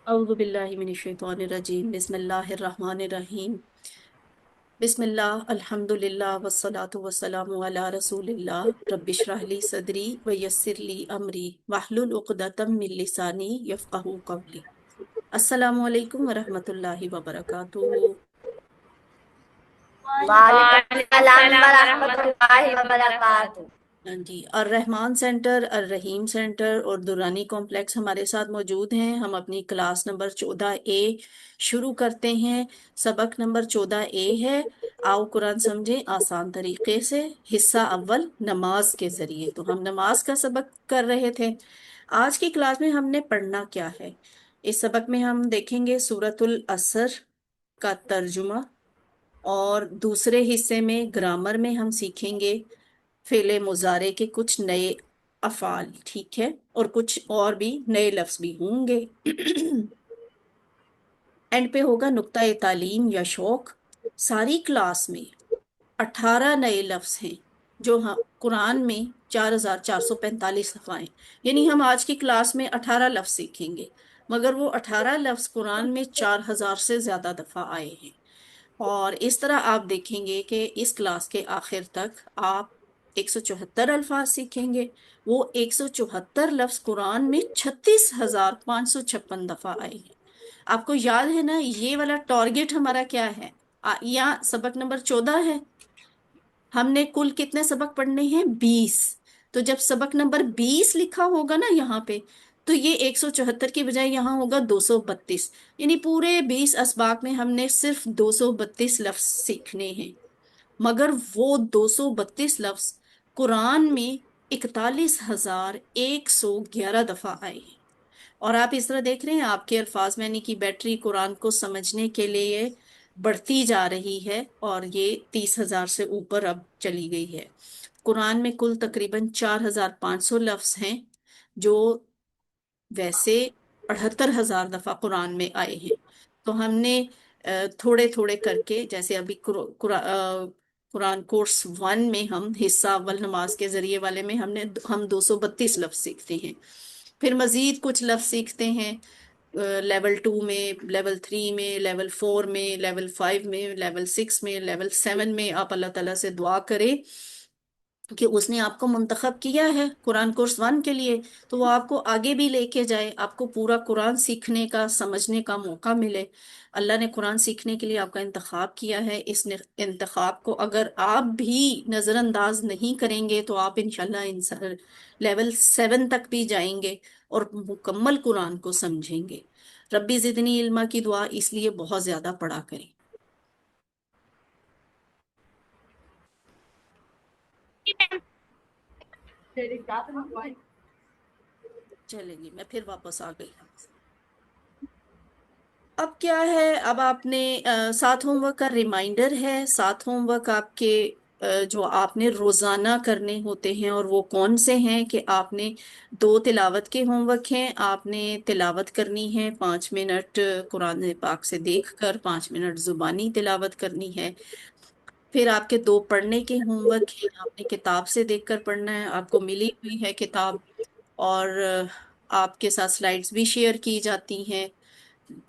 अऊज़ु बिल्लाहि मिनश शैतानिर रजीम बिस्मिल्लाहिर रहमानिर रहीम बिस्मिल्लाह अल्हम्दुलिल्लाह वस्सलातु वस्सलामु अला रसूलिल्लाह रब्बिश्रह ली सदरी व यस्सिर ली अमरी वहलुल उक़दतम मिन लिसानी यफ़क़हू क़ौली। अस्सलामु अलैकुम व रहमतुल्लाहि व बरकातुहू। वालेकुम सलाम व रहमतुल्लाहि व बरकातुहू। हाँ जी, और रहमान सेंटर, और रहीम सेंटर और दुरानी कॉम्प्लेक्स हमारे साथ मौजूद हैं। हम अपनी क्लास नंबर 14A शुरू करते हैं। सबक नंबर 14A है, आओ कुरान समझें आसान तरीके से। हिस्सा अव्वल, नमाज के जरिए। तो हम नमाज का सबक कर रहे थे। आज की क्लास में हमने पढ़ना क्या है? इस सबक में हम देखेंगे सूरतुल असर का तर्जुमा, और दूसरे हिस्से में ग्रामर में हम सीखेंगे फेले मुजारे के कुछ नए अफाल, ठीक है, और कुछ और भी नए लफ्ज भी होंगे। एंड पे होगा नुक्ता ए तालीम या शौक। सारी क्लास में 18 नए लफ्ज हैं जो हम कुरान में 4445 दफा हैं। यानी हम आज की क्लास में 18 लफ्ज सीखेंगे, मगर वो 18 लफ्ज कुरान में 4000 से ज्यादा दफा आए हैं। और इस तरह आप देखेंगे कि इस क्लास के आखिर तक आप 174 अल्फाज सीखेंगे। वो 174 लफ्ज कुरान में 36,556 दफा आए हैं। आपको याद है ना ये वाला टारगेट हमारा क्या है? यहाँ सबक नंबर 14 है। हमने कुल कितने सबक पढ़ने हैं? 20। तो जब सबक नंबर 20 लिखा होगा ना यहाँ पे, तो ये 174 की बजाय यहाँ होगा 232। यानी पूरे 20 असबाक में हमने सिर्फ 232 लफ्ज सीखने हैं। मगर वो 232 लफ्ज कुरान में 41,111 दफा आए हैं। और आप इस तरह देख रहे हैं आपके अल्फाज यानी कि बैटरी कुरान को समझने के लिए बढ़ती जा रही है, और ये 30,000 से ऊपर अब चली गई है। कुरान में कुल तकरीबन 4,500 लफ्ज हैं, जो वैसे 78,000 दफा कुरान में आए हैं। तो हमने थोड़े थोड़े करके, जैसे अभी कुरान कोर्स 1 में हम हिस्सा अव्वल नमाज के जरिए वाले में हम 232 लफ्ज सीखते हैं। फिर मजीद कुछ लफ्ज सीखते हैं लेवल 2 में, लेवल 3 में, लेवल 4 में, लेवल 5 में, लेवल 6 में, लेवल 7 में। आप अल्लाह ताला से दुआ करें कि उसने आपको मुंतखब किया है कुरान कोर्स 1 के लिए, तो वो आपको आगे भी लेके जाए, आपको पूरा कुरान सीखने का, समझने का मौका मिले। अल्लाह ने कुरान सीखने के लिए आपका इंतखाब किया है। इस इंतखाब को अगर आप भी नज़रअंदाज नहीं करेंगे तो आप इंशाल्लाह लेवल 7 तक भी जाएंगे और मुकम्मल कुरान को समझेंगे। रब्बी जिदनी इल्मा की दुआ इसलिए बहुत ज्यादा पढ़ा करें। चलेंगे, मैं फिर वापस आ गई। अब क्या है, अब आपने सात होमवर्क का रिमाइंडर है। सात होमवर्क आपके जो आपने रोजाना करने होते हैं, और वो कौन से हैं कि आपने दो तिलावत के होमवर्क हैं। आपने तिलावत करनी है 5 मिनट कुरान पाक से देखकर, 5 मिनट जुबानी तिलावत करनी है। फिर आपके दो पढ़ने के होमवर्क हैं, आपने किताब से देखकर पढ़ना है, आपको मिली हुई है किताब। और आपके साथ स्लाइड्स भी शेयर की जाती हैं।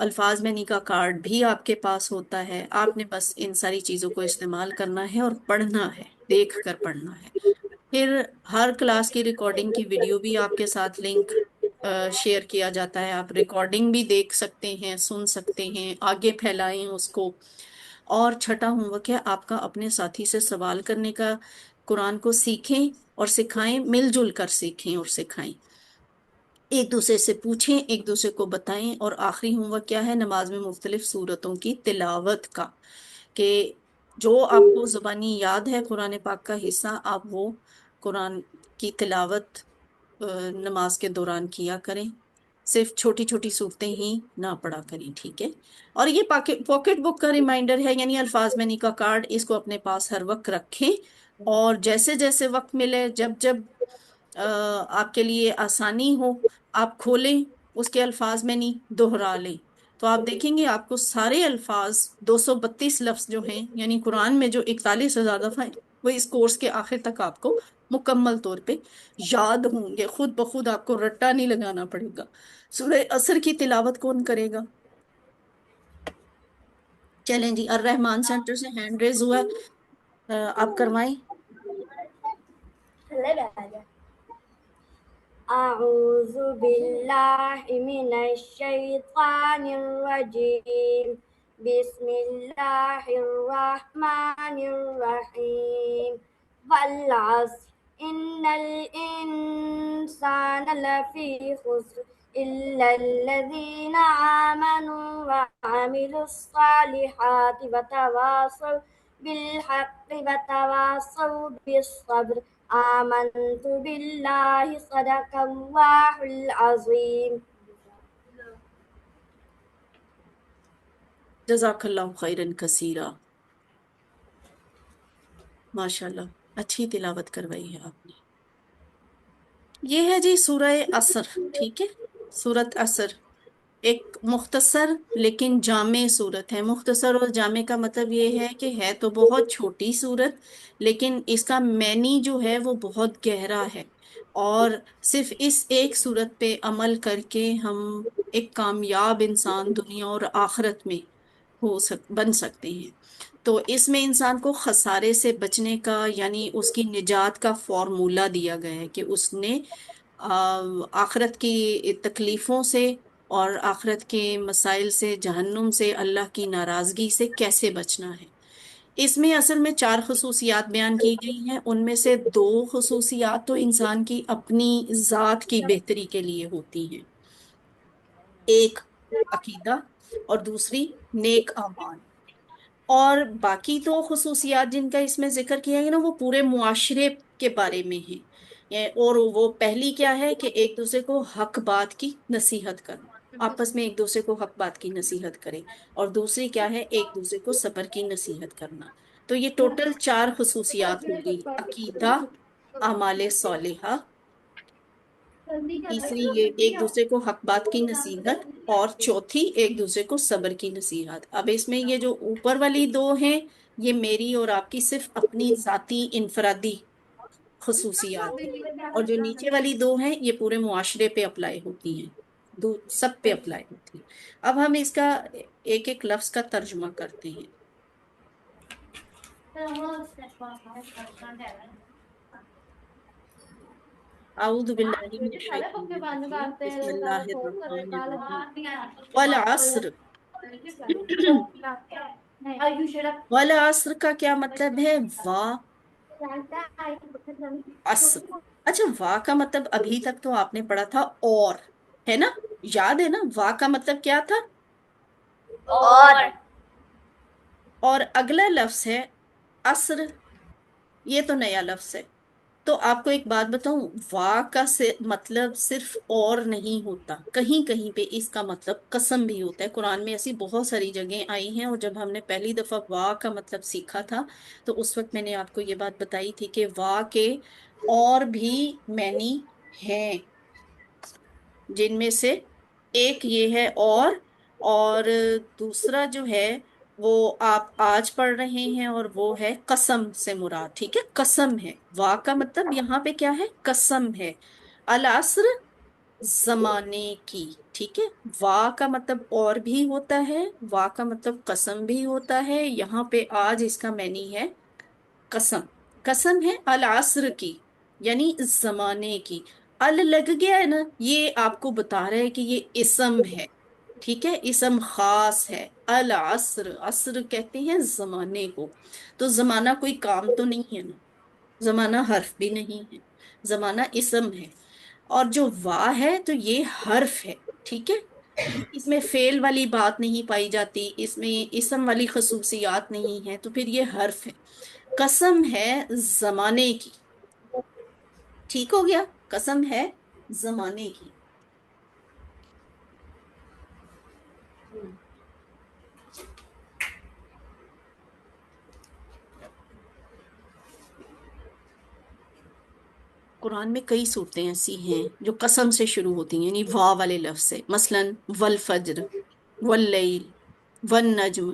अल्फाज मैनी का कार्ड भी आपके पास होता है। आपने बस इन सारी चीजों को इस्तेमाल करना है और पढ़ना है, देख कर पढ़ना है। फिर हर क्लास की रिकॉर्डिंग की वीडियो भी आपके साथ लिंक शेयर किया जाता है। आप रिकॉर्डिंग भी देख सकते हैं, सुन सकते हैं, आगे फैलाएं उसको। और छठा होमवर्क है आपका अपने साथी से सवाल करने का। कुरान को सीखें और सिखाएं, मिलजुल कर सीखें और सिखाएं, एक दूसरे से पूछें, एक दूसरे को बताएं। और आखिरी होमवर्क क्या है? नमाज में मुख्तलिफ सूरतों की तिलावत का, कि जो आपको जुबानी याद है कुरान पाक का हिस्सा, आप वो कुरान की तिलावत नमाज के दौरान किया करें। सिर्फ छोटी छोटी सूरतें ही ना पढ़ा करें, ठीक है। और ये पॉकेट बुक का रिमाइंडर है, यानी अल्फाज मैनी का कार्ड, इसको अपने पास हर वक्त रखें। और जैसे जैसे वक्त मिले, जब जब आपके लिए आसानी हो, आप खोलें, उसके अल्फाज में नहीं दोहरा लें। तो आप देखेंगे आपको सारे अल्फाज 232 लफ्ज जो हैं, यानी कुरान में जो 41,000 दफा है, وہ اس کورس کے آخر تک آپ کو مکمل طور پہ یاد ہوں گے، خود بخود آپ کو رٹا نہیں لگانا پڑے گا۔ سورہ عصر کی تلاوت کون کرے گا؟ چلیں جی، الرحمان سینٹر سے ہینڈ ریز ہوا ہے، آپ کروائیں۔ أعوذ بالله من الشيطان الرجيم بسم الله الرحمن الرحيم والعصر إن الإنسان لفي خسر إلا الذين آمنوا وعملوا الصالحات وتواصوا بالحق وتواصوا بالصبر آمنت بالله صدق الله العظيم۔ جزاک اللہ خیرن کثیرہ، ماشاء اللہ اچھی تلاوت کروائی ہے آپ نے۔ یہ ہے جی سورہ عصر، ٹھیک ہے، سورت عصر ایک مختصر لیکن جامع صورت ہے۔ مختصر اور جامع کا مطلب یہ ہے کہ ہے تو بہت چھوٹی صورت، لیکن اس کا معنی جو ہے وہ بہت گہرا ہے، اور صرف اس ایک صورت پہ عمل کر کے ہم ایک کامیاب انسان دنیا اور آخرت میں بن سکتے ہیں۔ تو اس میں انسان کو خسارے سے بچنے کا، یعنی اس کی نجات کا فارمولہ دیا گیا ہے کہ اس نے آخرت کی تکلیفوں سے اور آخرت کے مسائل سے، جہنم سے، اللہ کی ناراضگی سے کیسے بچنا ہے۔ اس میں اصل میں 4 خصوصیات بیان کی گئی ہیں، ان میں سے 2 خصوصیات تو انسان کی اپنی ذات کی بہتری کے لیے ہوتی ہیں، ایک عقیدہ اور دوسری نیک اعمال، اور باقی تو خصوصیات جن کا اس میں ذکر کیا گیا نا وہ پورے معاشرے کے بارے میں ہیں۔ اور وہ پہلی کیا ہے کہ ایک دوسرے کو حق بات کی نصیحت کرنا، آپس میں ایک دوسرے کو حق بات کی نصیحت کرے، اور دوسری کیا ہے ایک دوسرے کو صبر کی نصیحت کرنا۔ تو یہ ٹوٹل 4 خصوصیات ہوگی، عقیدہ، اعمال صالحہ، تیسری یہ ایک دوسرے کو حق بات کی نصیحت، اور چوتھی ایک دوسرے کو صبر کی نصیحت۔ اب اس میں یہ جو اوپر والی 2 ہیں یہ میری اور آپ کی صرف اپنی ذاتی انفرادی خصوصیات ہیں، اور جو نیچے والی 2 ہیں یہ پورے معاشرے پہ اپلائی ہوتی ہیں، سب پہ اپلائی ہوتی ہیں۔ اب ہم اس کا ایک ایک لفظ کا ترجمہ کرتے ہیں۔ اعوذ باللہ من الشیطان الرجیم، بسم اللہ الرحمن الرحیم، والعصر۔ والعصر کا کیا مطلب ہے؟ وا عصر، اچھا وا کا مطلب ابھی تک تو آپ نے پڑھا تھا اور، ہے نا، یاد ہے نا وا کا مطلب کیا تھا؟ اور اگلا لفظ ہے عصر، یہ تو نیا لفظ ہے۔ تو آپ کو ایک بات بتاؤں، وا کا مطلب صرف اور نہیں ہوتا، کہیں کہیں پہ اس کا مطلب قسم بھی ہوتا ہے۔ قرآن میں ایسی بہت ساری جگہیں آئی ہیں، اور جب ہم نے پہلی دفعہ وا کا مطلب سیکھا تھا تو اس وقت میں نے آپ کو یہ بات بتائی تھی کہ وا کے اور بھی معنی ہیں، جن میں سے ایک یہ ہے اور دوسرا جو ہے وہ آپ آج پڑھ رہے ہیں، اور وہ ہے قسم سے مراد، ٹھیک ہے، قسم ہے۔ وا کا مطلب یہاں پہ کیا ہے؟ قسم ہے۔ العصر زمانے کی، ٹھیک ہے، وا کا مطلب اور بھی ہوتا ہے، وا کا مطلب قسم بھی ہوتا ہے، یہاں پہ آج اس کا معنی ہے قسم۔ قسم ہے العصر کی، یعنی زمانے کی۔ ال لگ گیا ہے نا، یہ آپ کو بتا رہا ہے کہ یہ اسم ہے، ٹھیک ہے، اسم خاص ہے۔ العصر، عصر کہتے ہیں زمانے کو، تو زمانہ کوئی کام تو نہیں ہے نا، زمانہ حرف بھی نہیں ہے، زمانہ اسم ہے، اور جو وا ہے تو یہ حرف ہے، ٹھیک ہے، اس میں فعل والی بات نہیں پائی جاتی، اس میں اسم والی خصوصیات نہیں ہے، تو پھر یہ حرف ہے۔ قسم ہے زمانے کی، ٹھیک ہو گیا، قسم ہے زمانے کی۔ قرآن میں کئی صورتیں ایسی ہیں جو قسم سے شروع ہوتی ہیں، یعنی وا والے لفظ سے، مثلا والفجر، واللیل، والنجم،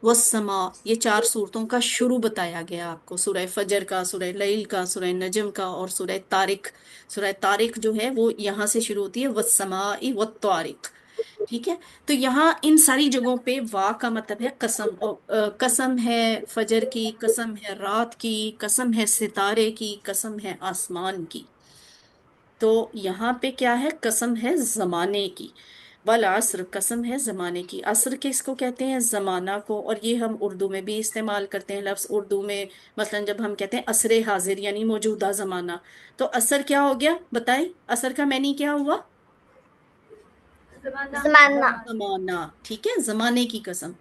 वस्समा, ये चार सूरतों का शुरू बताया गया आपको, सूरह फजर का, सूरह लैल का, सूरह नजम का, और सूरह तारिक। सूरह तारिक जो है वो यहाँ से शुरू होती है, वस्समाई वत्तारिक। ठीक है। तो यहाँ इन सारी जगहों पे वाह का मतलब है कसम, और कसम है फजर की, कसम है रात की, कसम है सितारे की, कसम है आसमान की। तो यहाँ पे क्या है, कसम है जमाने की। वल असर, कसम है जमाने की। असर किसको कहते हैं, जमाना को। और ये हम उर्दू में भी इस्तेमाल करते हैं लफ्ज उर्दू में। मसलन जब हम कहते हैं असरे हाजिर यानी मौजूदा जमाना, तो असर क्या हो गया बताएं, असर का मैनी क्या हुआ, जमाना। जमाना। ठीक है, जमाने की कसम।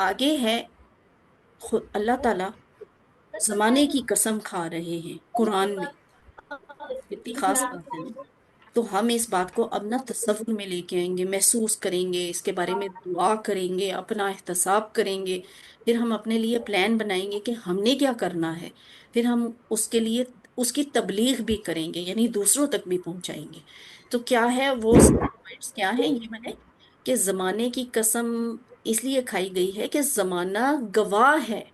आगे है, अल्लाह ताला जमाने की कसम खा रहे हैं कुरान में। कितनी खास बात है ना। तो हम इस बात को अब ना तसव्वुर में लेके आएंगे, महसूस करेंगे, इसके बारे में दुआ करेंगे, अपना एहतसाब करेंगे। फिर हम अपने लिए प्लान बनाएंगे कि हमने क्या करना है। फिर हम उसके लिए उसकी तबलीग भी करेंगे, यानी दूसरों तक भी पहुंचाएंगे। तो क्या है वो पॉइंट्स क्या है ये मैंने, कि जमाने की कसम इसलिए खाई गई है कि जमाना गवाह है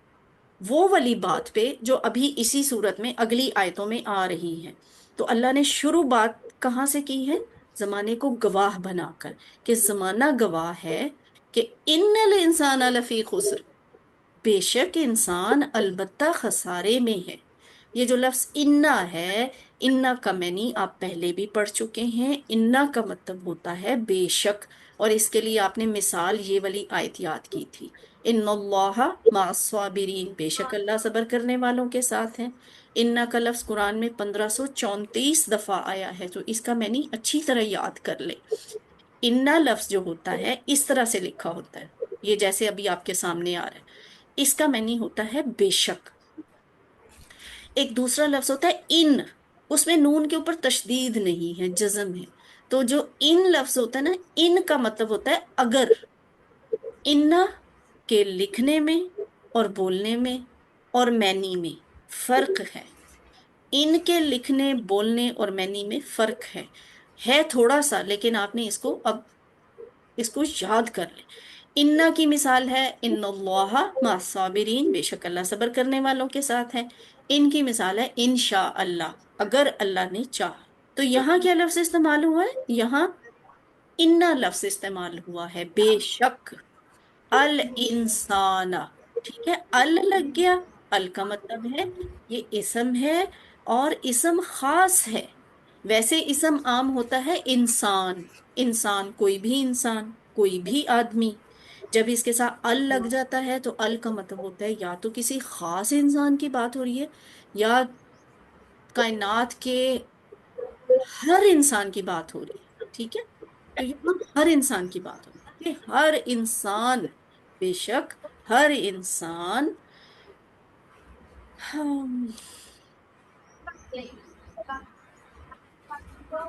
वो वाली बात पे जो अभी इसी सूरत में अगली आयतों में आ रही है। तो अल्लाह ने शुरू बात कहाँ से की है, जमाने को गवाह बनाकर, कि जमाना गवाह है कि इन्नल इंसान लफी खुस्र, बेशक इंसान अलबत्ता खसारे में है। ये जो लफ्ज इन्ना है, इन्ना का मैनी आप पहले भी पढ़ चुके हैं। इन्ना का मतलब होता है बेशक। और इसके लिए आपने मिसाल ये वाली आयत याद की थी, इन्नल्लाह मास्साबिरीन, बेशक अल्लाह सबर करने वालों के साथ है। इन्ना का लफ्ज कुरान में 1534 दफा आया है, तो इसका मैनी अच्छी तरह याद कर ले। इन्ना लफ्ज जो होता है इस तरह से लिखा होता है, ये जैसे अभी आपके सामने आ रहा है, इसका मैनी होता है बेशक। एक दूसरा लफ्ज होता है इन, उसमें नून के ऊपर तशदीद नहीं है, जज्म है। तो जो इन लफ्ज होता है ना, इन का मतलब होता है अगर। इन्ना के लिखने में और बोलने में और मैनी में फर्क है। इनके लिखने बोलने और मैनी में फर्क है थोड़ा सा, लेकिन आपने इसको अब इसको याद कर ले। इन्ना की मिसाल है इन्नल्लाह मासाबिरीन, बेशक अल्लाह सबर करने वालों के साथ है। इनकी मिसाल है इंशा अल्लाह, अगर अल्लाह ने चाहा। तो यहाँ क्या लफ्ज इस्तेमाल हुआ है, यहाँ इन्ना लफ्ज इस्तेमाल हुआ है, बेशक। अल इंसाना, ठीक है, अल लग गया। अल का मतलब है ये इसम है, और इसम खास है। वैसे इसम आम होता है इंसान, इंसान कोई भी इंसान, कोई भी आदमी। जब इसके साथ अल लग जाता है तो अल का मतलब होता है या तो किसी खास इंसान की बात हो रही है, या कायनात के हर इंसान की बात हो रही है। ठीक है। तो यहाँ हर इंसान की बात हो रही है कि हर इंसान, बेशक हर इंसान, हम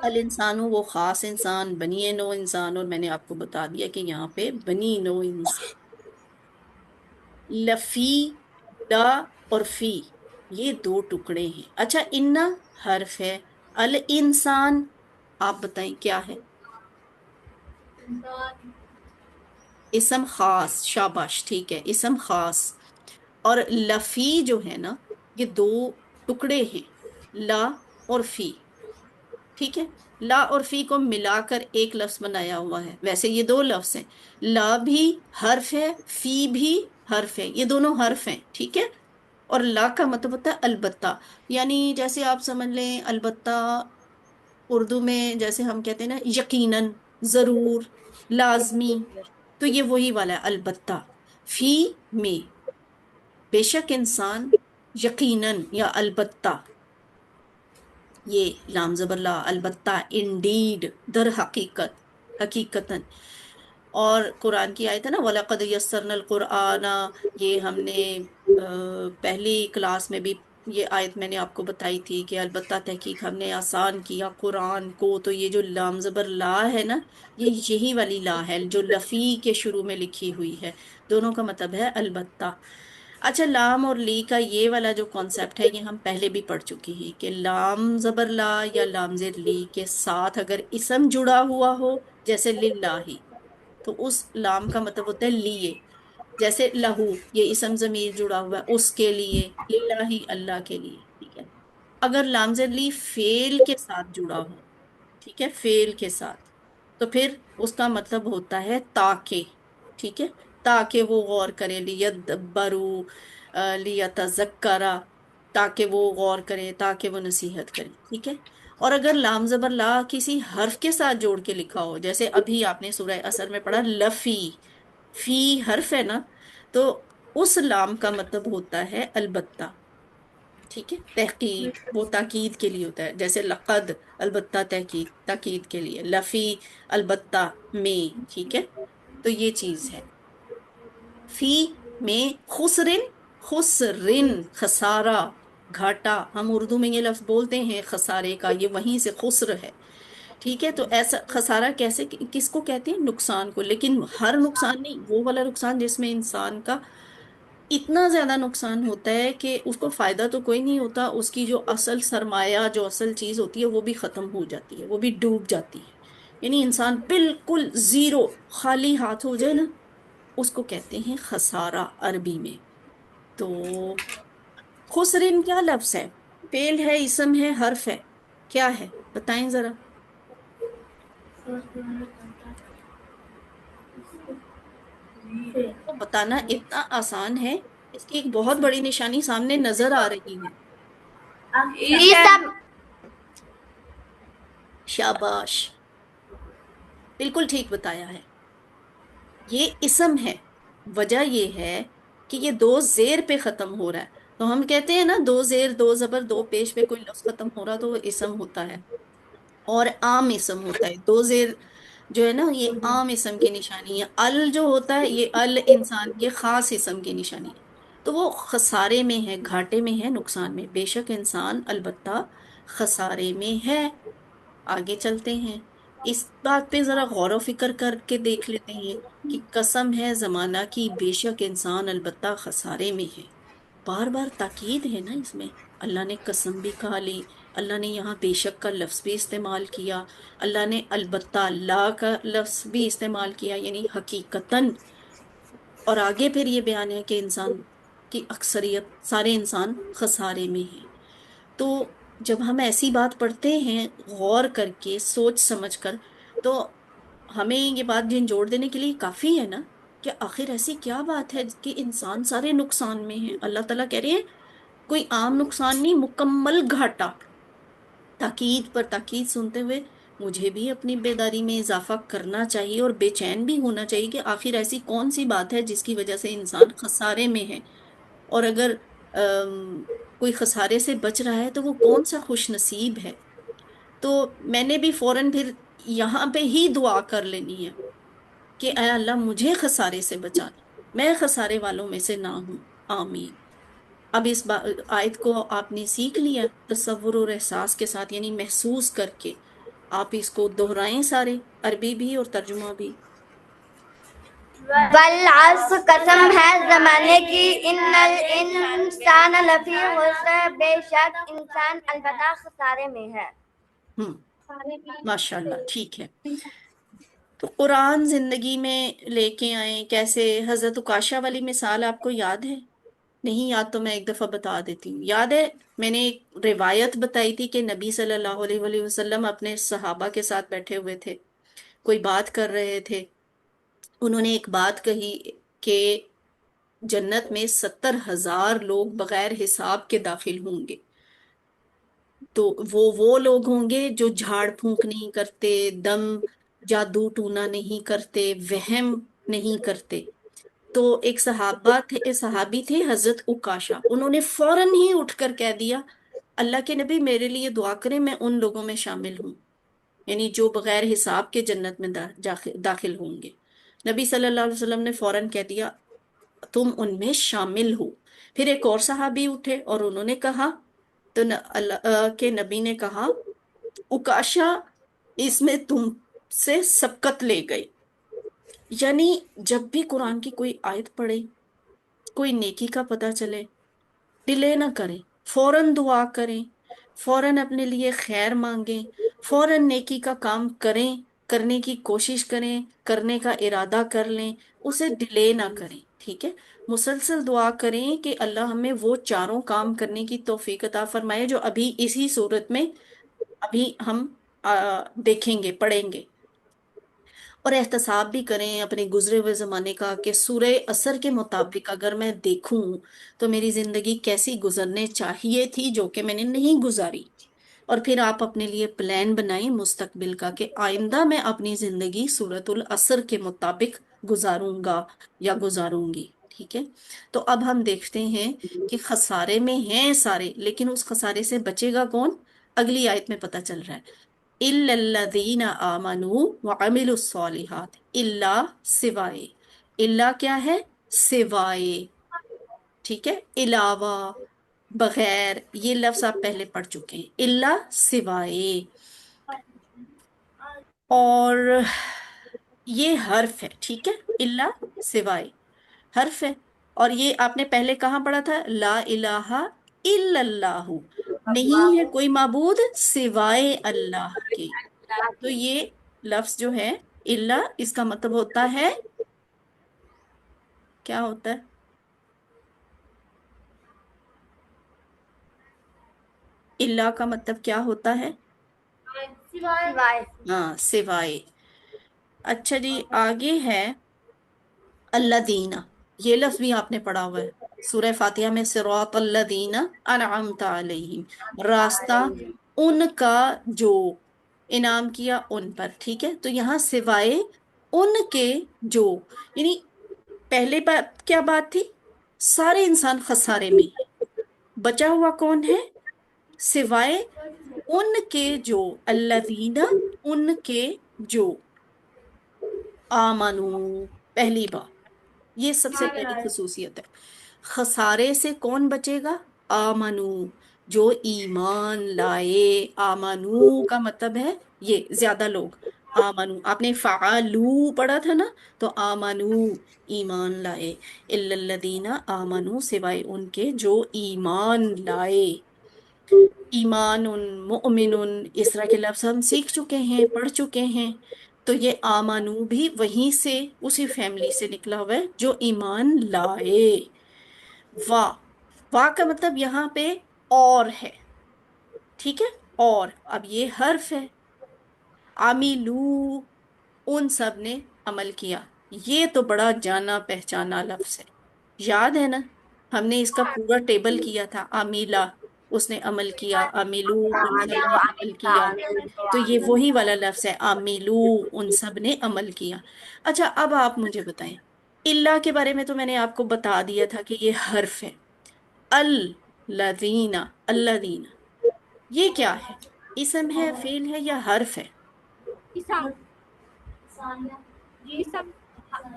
अल इंसान, वो खास इंसान, बनी नो इंसान। और मैंने आपको बता दिया कि यहाँ पे बनी नो इंसान। लफी, ला और फी, ये दो टुकड़े हैं। अच्छा, इन्ना हर्फ है, अल इंसान आप बताएं क्या है, इसम खास, शाबाश, ठीक है, इसम खास। और लफी जो है ना, ये दो टुकड़े हैं, ला और फी। ठीक है। ला और फी को मिलाकर एक लफ्ज बनाया हुआ है। वैसे ये दो लफ्ज हैं, ला भी हर्फ है, फी भी हर्फ है, ये दोनों हर्फ हैं। ठीक है। और ला का मतलब होता है अलबत्ता, यानी जैसे आप समझ लें अलबत्ता, उर्दू में जैसे हम कहते हैं ना यकीनन, जरूर, लाजमी। तो ये वही वाला है अलबत्ता। फी में, बेशक इंसान, यकीनन या अलबत्ता, ये लाम जबर ला, अलबत्ता, इंडीड, दर हकीकत, हकीकतन। और कुरान की आयत है ना, वलक़द यस्सरनल कुरआना, ये हमने पहली क्लास में भी ये आयत मैंने आपको बताई थी कि अलबत्ता तहकीक हमने आसान किया कुरान को। तो ये जो लाम जबर ला है ना, ये यही वाली ला है जो लफी के शुरू में लिखी हुई है। दोनों का मतलब है अलबत्ता। अच्छा, लाम और ली का ये वाला जो कॉन्सेप्ट है ये हम पहले भी पढ़ चुके हैं कि लाम जबर ला या लाम जेर ली के साथ अगर इसम जुड़ा हुआ हो, जैसे लिल्लाही, तो उस लाम का मतलब होता है लिए। جیسے لہو، یہ اسم ضمیر جڑا ہوا ہے اس کے لیے، للہ اللہ کے لیے، ٹھیک ہے۔ اگر لامزلی فعل کے ساتھ جڑا ہو، ٹھیک ہے، فعل کے ساتھ، تو پھر اس کا مطلب ہوتا ہے تاکہ، ٹھیک ہے، تاکہ وہ غور کرے، لیدبروا، لیتذکرا، تاکہ وہ غور کرے، تاکہ وہ نصیحت کرے، ٹھیک ہے۔ اور اگر لام زبر لا کسی حرف کے ساتھ جوڑ کے لکھا ہو، جیسے ابھی آپ نے سورہ اثر میں پڑھا لفی، فی حرف ہے نا، تو اس لام کا مطلب ہوتا ہے البتہ، ٹھیک ہے، تحقیق، وہ تاکید کے لیے ہوتا ہے، جیسے لقد، البتہ تحقیق، تاکید کے لیے، لفی، البتہ میں، ٹھیک ہے۔ تو یہ چیز ہے فی میں خسرن، خسرن خسارہ، گھاٹا، ہم اردو میں یہ لفظ بولتے ہیں خسارے کا، یہ وہیں سے خسر ہے، ٹھیک ہے۔ تو ایسا خسارہ کیسے، کس کو کہتے ہیں؟ نقصان کو، لیکن ہر نقصان نہیں، وہ والا نقصان جس میں انسان کا اتنا زیادہ نقصان ہوتا ہے کہ اس کو فائدہ تو کوئی نہیں ہوتا، اس کی جو اصل سرمایہ، جو اصل چیز ہوتی ہے وہ بھی ختم ہو جاتی ہے، وہ بھی ڈوب جاتی ہے، یعنی انسان بالکل زیرو، خالی ہاتھ ہو جائے نا، اس کو کہتے ہیں خسارہ عربی میں۔ تو خسرن کیا لفظ ہے؟ فعل ہے، اسم ہے، حرف ہے، کیا ہے؟ بتائیں ذرا۔ تو بتانا اتنا آسان ہے، اس کی ایک بہت بڑی نشانی سامنے نظر آ رہی ہے۔ یہ سب شاباش، بالکل ٹھیک بتایا ہے، یہ اسم ہے۔ وجہ یہ ہے کہ یہ دو زیر پہ ختم ہو رہا ہے، تو ہم کہتے ہیں نا دو زیر دو زبر دو پیش پہ کوئی لفظ ختم ہو رہا تو وہ اسم ہوتا ہے، اور عام اسم ہوتا ہے۔ دو زیر جو ہے نا یہ عام اسم کی نشانی ہے، ال جو ہوتا ہے یہ ال انسان، یہ خاص اسم کی نشانی ہے، تو وہ خسارے میں ہے، گھاٹے میں ہے، نقصان میں، بے شک انسان البتہ خسارے میں ہے۔ آگے چلتے ہیں، اس بات پہ ذرا غور و فکر کر کے دیکھ لیتے ہیں کہ قسم ہے زمانہ کی، بے شک انسان البتہ خسارے میں ہے، بار بار تاکید ہے نا اس میں، اللہ نے قسم بھی کہا لی، اللہ نے یہاں بے شک کا لفظ بھی استعمال کیا، اللہ نے البتہ لا کا لفظ بھی استعمال کیا، یعنی حقیقتاً، اور آگے پھر یہ بیان ہے کہ انسان کی اکثریت، سارے انسان خسارے میں ہیں۔ تو جب ہم ایسی بات پڑھتے ہیں غور کر کے، سوچ سمجھ کر، تو ہمیں یہ بات جھنجھوڑ دینے کے لیے کافی ہے نا کہ آخر ایسی کیا بات ہے کہ انسان سارے نقصان میں ہے۔ اللہ تعالیٰ کہہ رہے ہیں کوئی عام نقصان نہیں، مکمل گھاٹا، تاکید پر تاکید سنتے ہوئے مجھے بھی اپنی بیداری میں اضافہ کرنا چاہیے اور بے چین بھی ہونا چاہیے کہ آخر ایسی کون سی بات ہے جس کی وجہ سے انسان خسارے میں ہے، اور اگر کوئی خسارے سے بچ رہا ہے تو وہ کون سا خوش نصیب ہے۔ تو میں نے بھی فوراً پھر یہاں پہ ہی دعا کر لینی ہے کہ اے اللہ مجھے خسارے سے بچانا، میں خسارے والوں میں سے نہ ہوں، آمین۔ اب اس آیت کو آپ نے سیکھ لیا تصور اور احساس کے ساتھ، یعنی محسوس کر کے آپ اس کو دہرائیں، سارے عربی بھی اور ترجمہ بھی۔ والعصر، قسم ہے زمانے کی، ان الانسان لفی خسر، بے شک انسان البتہ خسارے میں ہے۔ ہوں، ماشاء اللہ، ٹھیک ہے۔ تو قرآن زندگی میں لے کے آئیں کیسے؟ حضرت عکاشہ والی مثال آپ کو یاد ہے؟ نہیں یاد تو میں ایک دفعہ بتا دیتی ہوں، یاد ہے میں نے ایک روایت بتائی تھی کہ نبی صلی اللہ علیہ وآلہ وسلم اپنے صحابہ کے ساتھ بیٹھے ہوئے تھے، کوئی بات کر رہے تھے، انہوں نے ایک بات کہی کہ جنت میں 70,000 لوگ بغیر حساب کے داخل ہوں گے، تو وہ لوگ ہوں گے جو جھاڑ پھونک نہیں کرتے، دم جادو ٹونا نہیں کرتے، وہم نہیں کرتے۔ تو ایک صحابی تھے حضرت عکاشہ، انہوں نے فوراً ہی اٹھ کر کہہ دیا اللہ کے نبی میرے لیے دعا کریں، میں ان لوگوں میں شامل ہوں، یعنی جو بغیر حساب کے جنت میں داخل ہوں گے۔ نبی صلی اللہ علیہ وسلم نے فوراً کہہ دیا تم ان میں شامل ہو۔ پھر ایک اور صحابی اٹھے اور انہوں نے کہا، تو اللہ کے نبی نے کہا عکاشہ اس میں تم سے سبقت لے گئے، یعنی جب بھی قرآن کی کوئی آیت پڑھے، کوئی نیکی کا پتہ چلے، ڈیلے نہ کریں، فوراً دعا کریں، فوراً اپنے لیے خیر مانگیں، فوراً نیکی کا کام کریں، करने की कोशिश करें, करने का इरादा कर लें, उसे डिले ना करें, ठीक है। मुसलसल दुआ करें कि अल्लाह हमें वो चारों काम करने की तौफीक अता फरमाए जो अभी इसी सूरत में अभी हम देखेंगे, पढ़ेंगे। और एहतसाब भी करें अपने गुजरे हुए जमाने का कि सूरह असर के मुताबिक अगर मैं देखूं तो मेरी जिंदगी कैसी गुजरने चाहिए थी जो कि मैंने नहीं गुजारी। और फिर आप अपने लिए प्लान बनाएं मुस्तकबिल का कि आइंदा मैं अपनी जिंदगी सूरतुल असर के मुताबिक गुजारूंगा या गुजारूंगी, ठीक है। तो अब हम देखते हैं कि खसारे में हैं सारे, लेकिन उस खसारे से बचेगा कौन? अगली आयत में पता चल रहा है। इल्लल्लज़ीना आमनू व अमिलुस्सॉलिहात, इल्ला सिवाय। इल्ला क्या है? सिवाय, ठीक है। इलावा, बगैर, ये लफ्ज आप पहले पढ़ चुके हैं, इल्ला सिवाय। और ये हर्फ है, ठीक है। इल्ला सिवाय हर्फ है। और ये आपने पहले कहाँ पढ़ा था? ला इलाहा इल्लल्लाहु, नहीं है कोई माबूद सिवाय अल्लाह के। तो ये लफ्ज जो है इल्ला, इसका मतलब होता है, क्या होता है? इल्ला का मतलब क्या होता है? सिवाय। हाँ, सिवाय। अच्छा जी, आगे है अल्लादीना। ये लफ्ज भी आपने पढ़ा हुआ है सूरह फातिहा में, सिरात अल्लादीना अनअमता अलैहिम, रास्ता उनका जो इनाम किया उन पर, ठीक है। तो यहाँ सिवाय उनके जो, यानी पहले बात क्या बात थी? सारे इंसान खसारे में हैं। बचा हुआ कौन है? सिवाय उनके जो, अल्लवीना, उनके जो आमनू, पहली बात, ये सबसे पहली खसूसियत है। खसारे से कौन बचेगा? आमनू, जो ईमान लाए। आमनू का मतलब है ये ज्यादा लोग। आमनू आपने फालू पढ़ा था ना, तो आमनू ईमान लाए। इल्लल्लदीना आमनू, सिवाय उनके जो ईमान लाए। ईमान उन, मुमिनुन, इस तरह के लफ्ज हम सीख चुके हैं, पढ़ चुके हैं। तो ये आमानू भी वहीं से, उसी फैमिली से निकला हुआ है जो ईमान लाए। वाह, वाह का मतलब यहाँ पे और है, ठीक है। और अब ये हर्फ है। आमिलू, उन सब ने अमल किया। ये तो बड़ा जाना पहचाना लफ्ज है, याद है ना? हमने इसका पूरा टेबल किया था। आमिला, उसने अमल किया। आमिलू, उन सब ने अमल किया। तो ये वही वाला लफ्ज है, आमिलू, उन सब ने अमल किया। अच्छा, अब आप मुझे बताएं, इल्ला के बारे में तो मैंने आपको बता दिया था कि ये हर्फ है। अल लदीना, अल्लदीना, ये क्या है? इसम है, फेल है, या हर्फ है?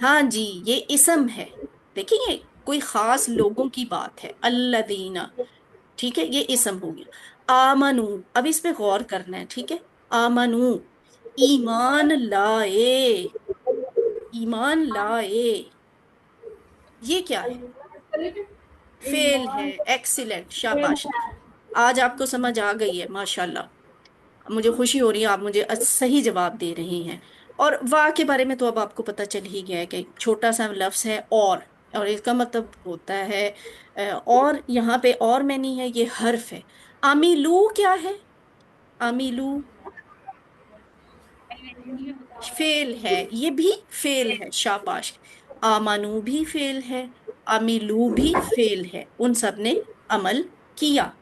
हाँ जी, ये इसम है। देखिए, कोई खास लोगों की बात है, अल्लदीना, ठीक है, ये इसम हो गया। आमनू, अब इस पे गौर करना है, ठीक है। आमनू, ईमान लाए। ईमान लाए, ये क्या है? फेल है। एक्सीलेंट, शाबाश। आज आपको समझ आ गई है, माशाल्लाह। मुझे खुशी हो रही है, आप मुझे सही जवाब दे रही हैं। और वाह के बारे में तो अब आपको पता चल ही गया है कि छोटा सा लफ्ज है, और इसका मतलब होता है और यहाँ पे और में नहीं है, ये हर्फ है। अमीलू क्या है? अमीलू फेल है, ये भी फेल है, शाबाश। आमानू भी फेल है, अमीलू भी फेल है। उन सब ने अमल किया।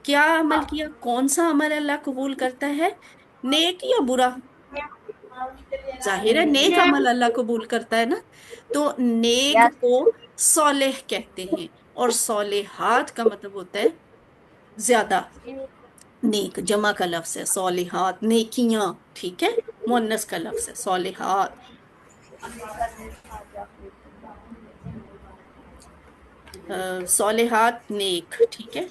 क्या अमल किया? कौन सा अमल अल्लाह कबूल करता है? नेक या बुरा? जाहिर है नेक अमल अल्लाह कबूल करता है ना। तो नेक यस। को सौलेह कहते हैं, और सौलेहात का मतलब होता है ज्यादा। नेक जमा का लफ्ज है, सौलिहात नेकियां, ठीक है। मुन्नस का लफ्ज है सौलिहात। सौलिहात नेक, ठीक है।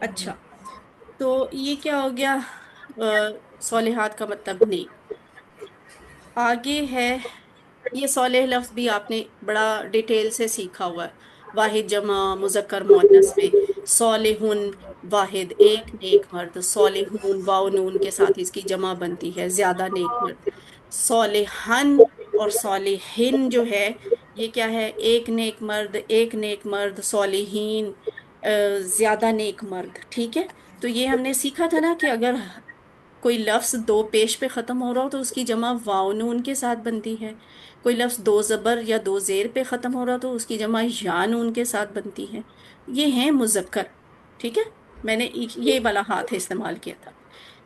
अच्छा, तो ये क्या हो गया? सौलिहात का मतलब नेक। आगे है, ये सौलेह लफ्ज भी आपने बड़ा डिटेल से सीखा हुआ है। वाहिद जमा मुजक्कर मुअन्नस में सौलिहुन, वाहिद एक नेक मर्द, सौलिहून वाव नून के साथ इसकी जमा बनती है ज्यादा नेक मर्द। सौलिहन और सौलिहिन जो है, ये क्या है? एक नेक मर्द, एक नेक मर्द, सौलिहीन ज्यादा नेक मर्द। ठीक है, तो ये हमने सीखा था ना कि अगर कोई लफ्ज दो पेश पे खत्म हो रहा हो तो उसकी जमा वाव नून के साथ बनती है। कोई लफ्ज दो जबर या दो जेर पे खत्म हो रहा हो तो उसकी जमा या नून के साथ बनती है। ये है मुजक्कर। ठीक है, मैंने ये वाला हाथ इस्तेमाल किया था।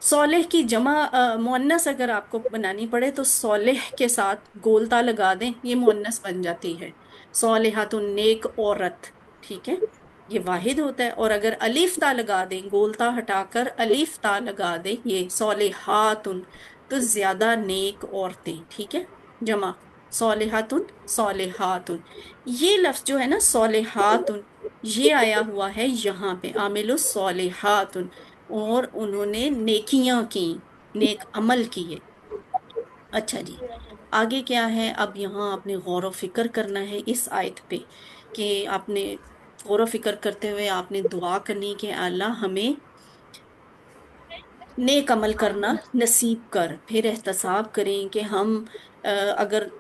सौलेह की जमा मुअन्नस अगर आपको बनानी पड़े तो सौलेह के साथ गोलता लगा दें, ये मुअन्नस बन जाती है। सौलेहातुन नेक औरत। ठीक है, ये वाहिद होता है। और अगर अलीफ ता लगा दें, गोलता हटाकर अलीफ ता लगा दें, ये सौलिहातुन, तो ज्यादा नेक औरतें। ठीक है, जमा सौलिहातुन, सौलिहातुन। ये लफ्ज जो है ना सौलिहातुन, ये आया हुआ है यहाँ पे आमिलुस सौलिहातुन, और उन्होंने नेकियां की, नेक अमल किए। अच्छा जी, आगे क्या है? अब यहाँ आपने गौर व फिक्र करना है इस आयत पे, कि आपने गौर व फिक्र करते हुए आपने दुआ करनी कि अल्लाह हमें नेक अमल करना नसीब कर। फिर एहतसाब करें कि हम अगर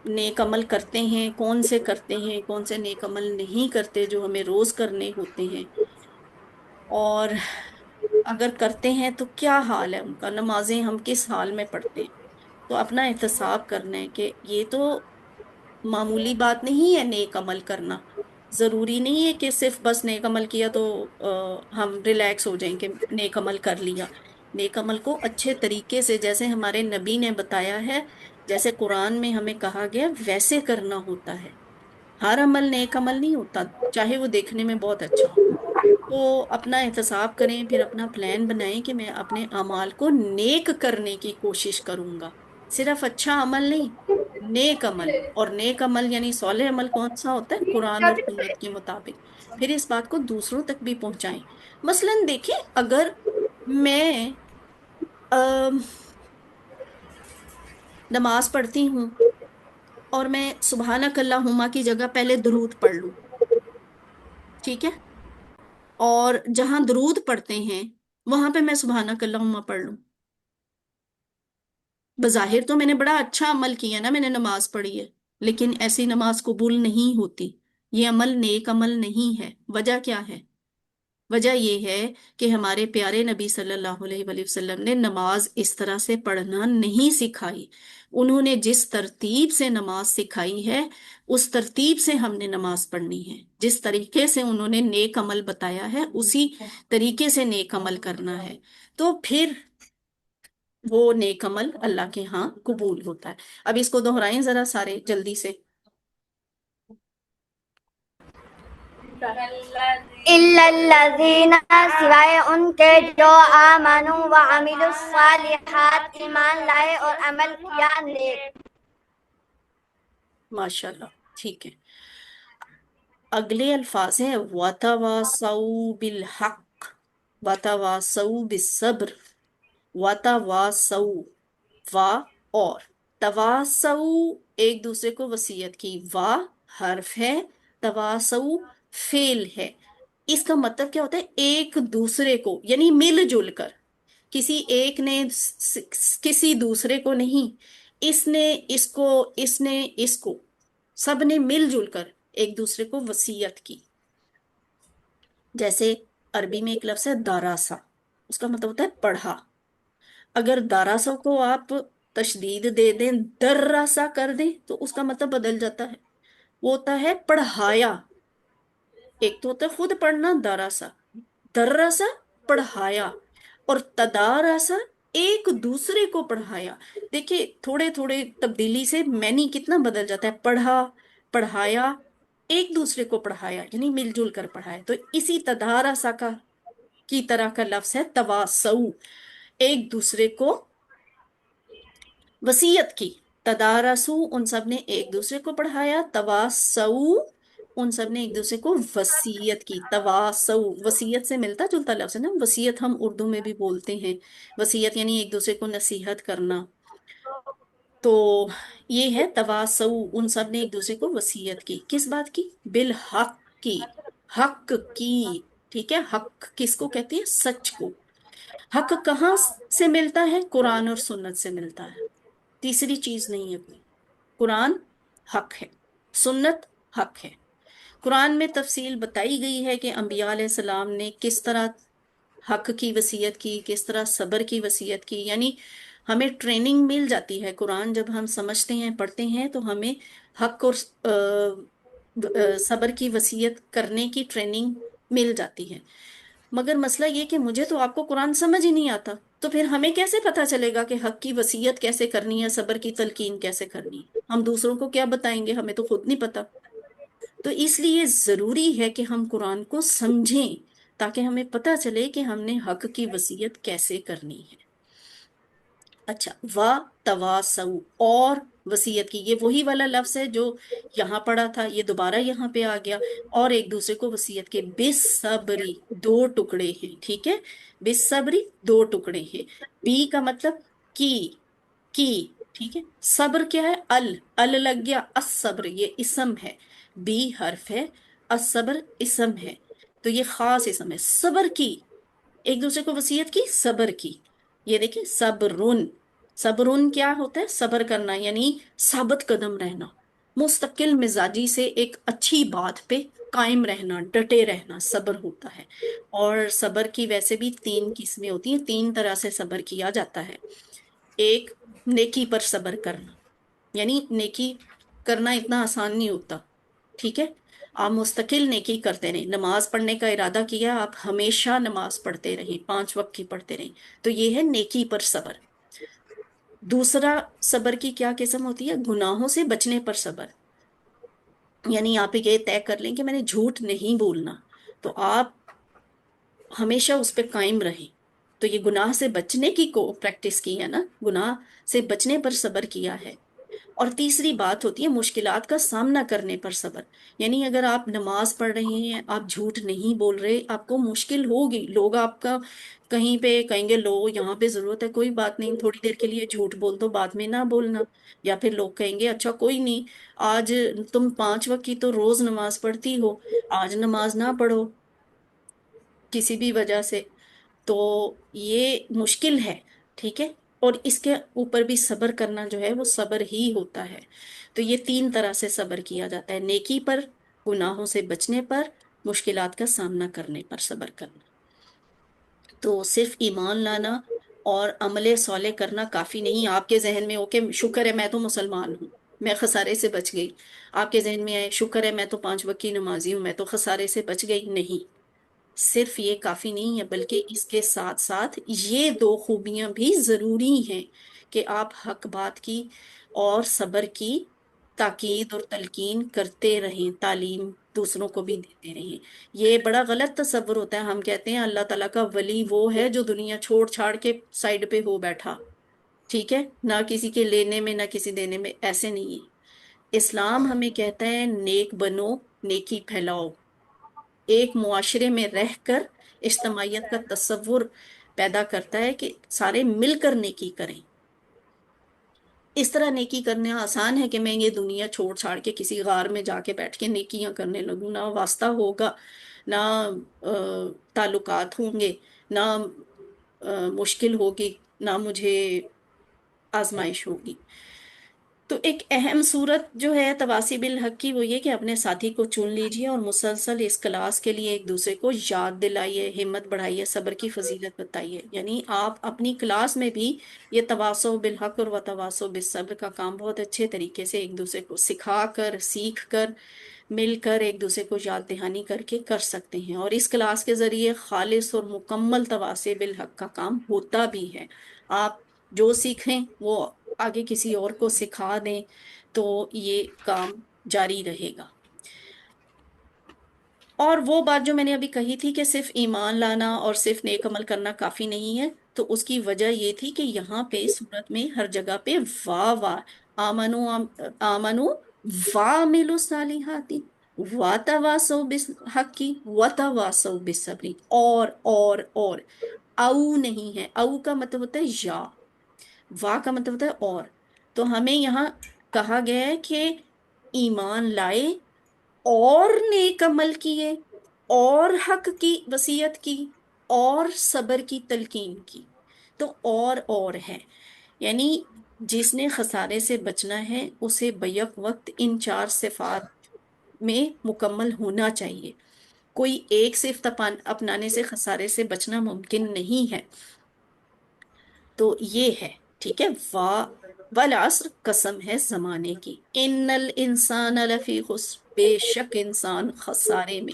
नेक अमल करते हैं, कौन से करते हैं, कौन से नेक अमल नहीं करते जो हमें रोज करने होते हैं, और अगर करते हैं तो क्या हाल है उनका, नमाजें हम किस हाल में पढ़ते हैं। तो अपना एहतसाब करना है कि ये तो मामूली बात नहीं है नेक अमल करना। जरूरी नहीं है कि सिर्फ बस नेक अमल किया तो हम रिलैक्स हो जाएं कि नेक अमल कर लिया। नेक अमल को अच्छे तरीके से, जैसे हमारे नबी ने बताया है, जैसे कुरान में हमें कहा गया, वैसे करना होता है। हर अमल नेक अमल नहीं होता, चाहे वो देखने में बहुत अच्छा हो। तो अपना एहतसाब करें, फिर अपना प्लान बनाएं कि मैं अपने अमाल को नेक करने की कोशिश करूंगा। सिर्फ अच्छा अमल नहीं, नेक अमल। और नेक अमल यानी सौले अमल कौन सा होता है? कुरान और सुन्नत के मुताबिक। फिर इस बात को दूसरों तक भी पहुंचाएं। मसलन देखें, अगर मैं अम, नमाज पढ़ती हूँ और मैं सुबहानक अल्लाहुम्मा की जगह पहले दुरूद पढ़ लूं, ठीक है, और जहां दुरूद पढ़ते हैं वहां पे मैं सुबहानक अल्लाहुम्मा पढ़ लूं, बज़ाहिर तो मैंने बड़ा अच्छा अमल किया ना, मैंने नमाज पढ़ी है, लेकिन ऐसी नमाज कबूल नहीं होती। ये अमल नेक अमल नहीं है। वजह क्या है? वजह यह है कि हमारे प्यारे नबी सल्लल्लाहु अलैहि वसल्लम ने नमाज इस तरह से पढ़ना नहीं सिखाई। उन्होंने जिस तरतीब से नमाज सिखाई है, उस तरतीब से हमने नमाज पढ़नी है। जिस तरीके से उन्होंने नेक अमल बताया है, उसी तरीके से नेक अमल करना है। तो फिर वो नेक अमल अल्लाह के यहाँ कबूल होता है। अब इसको दोहराएं जरा सारे जल्दी से। इल्लल्लज़ीना, सिवाय उनके जो आमनु व अमिलुस सालिहात, ईमान लाए और अमल किया नेक। माशाल्लाह, ठीक है। अगले अल्फाज हैं वतवासौ बिल हक, वतवासौ बिस्सब्र, वतवासौ, वा और, तवासौ एक दूसरे को वसीयत की, वा हर्फ है, तवासौ फेल है। इसका मतलब क्या होता है? एक दूसरे को, यानी मिलजुल कर। किसी एक ने किसी दूसरे को नहीं, इसने इसको, इसने इसको, सबने मिलजुल कर एक दूसरे को वसीयत की। जैसे अरबी में एक लफ्ज है दारासा, उसका मतलब होता है पढ़ा। अगर दारासा को आप तशदीद दे दें, दर्रासा कर दें, तो उसका मतलब बदल जाता है। वो होता है पढ़ाया। एक तो होता है खुद पढ़ना दारासा, दर्रासा पढ़ाया, और तदारासा एक दूसरे को पढ़ाया। देखिए थोड़े थोड़े तब्दीली से मैनी कितना बदल जाता है। पढ़ा, पढ़ाया, एक दूसरे को पढ़ाया, यानी मिलजुल कर पढ़ाया। तो इसी तदारासा का की तरह का लफ्ज है तवासऊ, एक दूसरे को वसीयत की। तदारसू, उन सब ने एक दूसरे को पढ़ाया। तवासऊ, उन सब ने एक दूसरे को वसीयत की। तवासौ वसीयत से मिलता जुलता लफ्ज है ना, वसीयत हम उर्दू में भी बोलते हैं। वसीयत यानी एक दूसरे को नसीहत करना। तो ये है तवासौ, उन सब ने एक दूसरे को वसीयत की, किस बात की? बिल हक की, हक की। ठीक है, हक किसको कहती है? सच को। हक कहाँ से मिलता है? कुरान और सुन्नत से मिलता है, तीसरी चीज नहीं है कोई। कुरान हक है, सुन्नत हक है। कुरान में तफसील बताई गई है कि अंबिया अलैहिस्सलाम ने किस तरह हक की वसीयत की, किस तरह सब्र की वसीयत की। यानी हमें ट्रेनिंग मिल जाती है, कुरान जब हम समझते हैं पढ़ते हैं तो हमें हक और सब्र की वसीयत करने की ट्रेनिंग मिल जाती है। मगर मसला ये कि मुझे तो आपको कुरान समझ ही नहीं आता, तो फिर हमें कैसे पता चलेगा कि हक की वसीयत कैसे करनी है, सब्र की तलकीन कैसे करनी है? हम दूसरों को क्या बताएंगे, हमें तो खुद नहीं पता। तो इसलिए जरूरी है कि हम कुरान को समझें, ताकि हमें पता चले कि हमने हक की वसीयत कैसे करनी है। अच्छा, व तवासऊ, और वसीयत की, ये वही वाला लफ्ज है जो यहाँ पढ़ा था, ये दोबारा यहाँ पे आ गया। और एक दूसरे को वसीयत के, बेसब्री, दो टुकड़े हैं, ठीक है। बेसब्री, दो टुकड़े हैं। बी का मतलब की, ठीक है। सब्र क्या है? अल, अल लग गया, असब्र ये इसम है, बी हर्फ है, असब्र इसम है। तो ये खास इसम है, सब्र की, एक दूसरे को वसीयत की सब्र की। ये देखिए, सब्रुन, सब्रुन क्या होता है? सब्र करना, यानी साबित कदम रहना, मुस्तकिल मिजाजी से एक अच्छी बात पे कायम रहना, डटे रहना, सब्र होता है। और सब्र की वैसे भी तीन किस्में होती हैं, तीन तरह से सब्र किया जाता है। एक, नेकी पर सब्र करना, यानी नेकी करना इतना आसान नहीं होता, ठीक है। आप मुस्तकिल नेकी करते रहें, नमाज पढ़ने का इरादा किया, आप हमेशा नमाज पढ़ते रहें, 5 वक्त की पढ़ते रहें, तो ये है नेकी पर सब्र। दूसरा सब्र की क्या किस्म होती है? गुनाहों से बचने पर सब्र। यानी आप ये तय कर लें कि मैंने झूठ नहीं बोलना, तो आप हमेशा उस पर कायम रहें। तो ये गुनाह से बचने की को प्रैक्टिस की है ना, गुनाह से बचने पर सब्र किया है। और तीसरी बात होती है मुश्किलात का सामना करने पर सब्र। यानी अगर आप नमाज पढ़ रहे हैं, आप झूठ नहीं बोल रहे, आपको मुश्किल होगी, लोग आपका कहीं पे कहेंगे, लो यहाँ पे जरूरत है, कोई बात नहीं, थोड़ी देर के लिए झूठ बोल दो, बाद में ना बोलना। या फिर लोग कहेंगे, अच्छा कोई नहीं, आज तुम 5 वक्त की तो रोज नमाज पढ़ती हो, आज नमाज ना पढ़ो किसी भी वजह से। तो ये मुश्किल है, ठीक है। और इसके ऊपर भी सब्र करना जो है वो सब्र ही होता है। तो ये तीन तरह से सब्र किया जाता है, नेकी पर, गुनाहों से बचने पर, मुश्किलात का सामना करने पर सब्र करना। तो सिर्फ ईमान लाना और अमले सौले करना काफी नहीं। आपके जहन में हो कि शुक्र है मैं तो मुसलमान हूँ, मैं खसारे से बच गई। आपके जहन में आए, शुक्र है मैं तो 5 वक्त की नमाजी हूँ, मैं तो खसारे से बच गई। नहीं, सिर्फ ये काफी नहीं है, बल्कि इसके साथ साथ ये दो खूबियां भी जरूरी हैं कि आप हक बात की और सब्र की ताकीद और तलकीन करते रहें, तालीम दूसरों को भी देते रहें। ये बड़ा गलत तस्वुर होता है, हम कहते हैं अल्लाह ताला का वली वो है जो दुनिया छोड़ छाड़ के साइड पे हो बैठा, ठीक है, ना किसी के लेने में ना किसी देने में, ऐसे नहीं है। इस्लाम हमें कहता है नेक बनो, नेकी फैलाओ, एक मुआशरे में रहकर इज्तमाइयत का तस्वुर पैदा करता है कि सारे मिलकर नेकी करें। इस तरह नेकी करने आसान है कि मैं ये दुनिया छोड़ छाड़ के किसी गार में जाके बैठ के नेकियां करने लगूं, ना वास्ता होगा, ना ताल्लुकात होंगे, ना मुश्किल होगी, ना मुझे आजमाइश होगी। तो एक अहम सूरत जो है तवासी बिल हक की, वो ये कि अपने साथी को चुन लीजिए और मुसलसल इस क्लास के लिए एक दूसरे को याद दिलाइए, हिम्मत बढ़ाइए, सब्र की फजीलत बताइए। यानी आप अपनी क्लास में भी ये तवासो बिल हक और व तवासो बिल सब्र का काम बहुत अच्छे तरीके से एक दूसरे को सिखा कर, सीख कर, मिलकर एक दूसरे को याद दहानी करके कर सकते हैं। और इस क्लास के जरिए खालिस और मुकम्मल तवासे बिल हक का काम होता भी है। आप जो सीखें वो आगे किसी और को सिखा दें, तो ये काम जारी रहेगा। और वो बात जो मैंने अभी कही थी कि सिर्फ ईमान लाना और सिर्फ नेक अमल करना काफी नहीं है, तो उसकी वजह ये थी कि यहाँ पे सूरत में हर जगह पे वाह वाह, आमनु आमनु वामिलु सालिहाती, वातवासो बिलहक की, वतवासो बिसब्री, और औ नहीं है, औ का मतलब होता है या, वा का मतलब होता है और। तो हमें यहाँ कहा गया है कि ईमान लाए और नेक अमल किए और हक की वसीयत की और सब्र की तलकीन की। तो और है, यानी जिसने खसारे से बचना है उसे बैक वक्त इन चार सिफात में मुकम्मल होना चाहिए। कोई एक सिर्फ अपनाने से खसारे से बचना मुमकिन नहीं है। तो ये है, ठीक है। वल अस्र, कसम है जमाने की, इन्नल इंसान लफी खुस्र, बेशक इंसान खसारे में,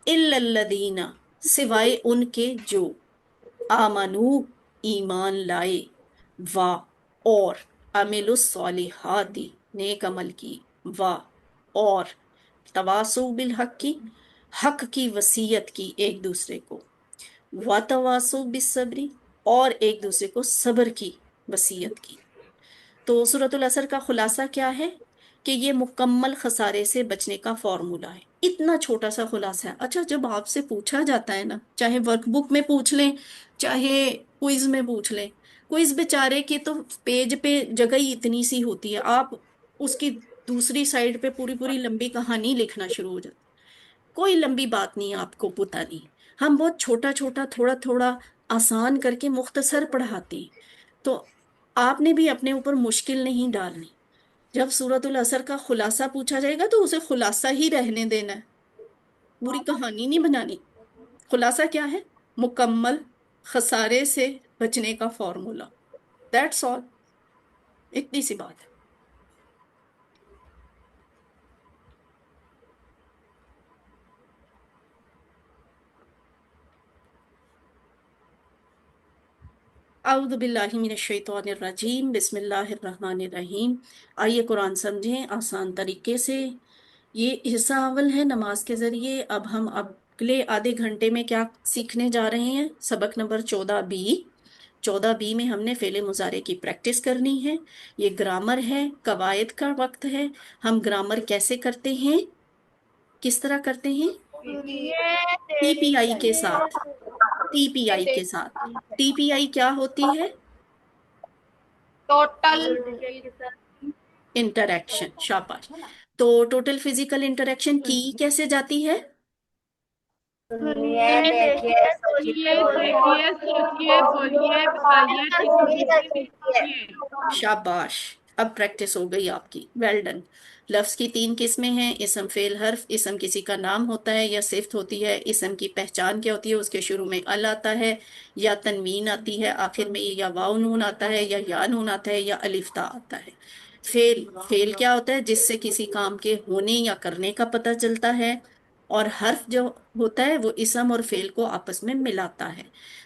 इल्लल्लदीना, सिवाय उनके जो आमनू, ईमान लाए, वा, और अमिलुस्सॉलिहाती, नेक अमल की, वा, और तवासु बिल हक की, हक की वसीयत की एक दूसरे को, व तवासु बिस्सब्री, और एक दूसरे को सब्र की वसीयत की। तो सूरतुल असर का खुलासा क्या है कि ये मुकम्मल खसारे से बचने का फॉर्मूला है। इतना छोटा सा खुलासा है। अच्छा, जब आपसे पूछा जाता है ना, चाहे वर्कबुक में पूछ लें चाहे क्विज में पूछ लें, क्विज बेचारे की तो पेज पे जगह ही इतनी सी होती है, आप उसकी दूसरी साइड पे पूरी पूरी लंबी कहानी लिखना शुरू हो जाते। कोई लंबी बात नहीं है आपको बतानी, हम बहुत छोटा छोटा थोड़ा थोड़ा आसान करके मुख्तसर पढ़ाते हैं। तो आपने भी अपने ऊपर मुश्किल नहीं डालनी। जब सूरतुल असर का खुलासा पूछा जाएगा तो उसे खुलासा ही रहने देना है, पूरी कहानी नहीं बनानी। खुलासा क्या है? मुकम्मल खसारे से बचने का फॉर्मूला, दैट्स ऑल। इतनी सी बात है। औज़ु बिल्लाहि मिनश शैतानिर रजीम, बिस्मिल्लाहिर रहमानिर रहीम। आइए कुरान समझें आसान तरीके से। ये हिस्सा अव्वल है नमाज के जरिए। अब हम अगले आधे घंटे में क्या सीखने जा रहे हैं? सबक नंबर 14 बी। 14 बी में हमने फेले मुजारे की प्रैक्टिस करनी है। ये ग्रामर है, कवायद का वक्त है। हम ग्रामर कैसे करते हैं, किस तरह करते हैं? टीपीआई के साथ, टीपीआई के साथ। टीपीआई क्या होती है? टोटल इंटरेक्शन, शाबाश। तो टोटल फिजिकल इंटरेक्शन की कैसे जाती है? सुनिए, देखिए, सोचिए, बोलिए, बताइए, तस्वीर खींचिए। कीजिए। शाबाश, अब प्रैक्टिस हो गई आपकी, वेल डन। लफ्ज की तीन किस्में हैं: इसम, फेल, हर्फ। इसम किसी का नाम होता है या सिफ्त होती है। इसम की पहचान क्या होती है? उसके शुरू में अल आता है या तनवीन आती है, आखिर में या वाव नून आता है या नून आता है या अलिफ्ता आता है। फेल, फेल क्या होता है? जिससे किसी काम के होने या करने का पता चलता है। और हर्फ जो होता है वो इसम और फेल को आपस में मिलाता है।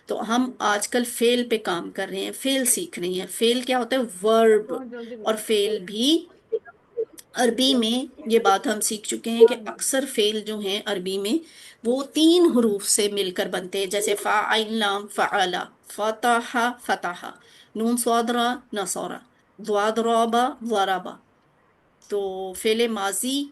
तो हम आजकल फेल पे काम कर रहे हैं, फेल सीख रहे हैं। फेल क्या होता है? वर्ब। और फेल भी अरबी में, ये बात हम सीख चुके हैं कि अक्सर फेल जो हैं अरबी में वो तीन हरूफ से मिलकर बनते हैं। जैसे फ़ाइल, लाम, फ़अला, फ़तहा, फ़तहा, नून स्वादरा, नसौरा, द्वादराबा, ज़राबा। तो फेले माजी,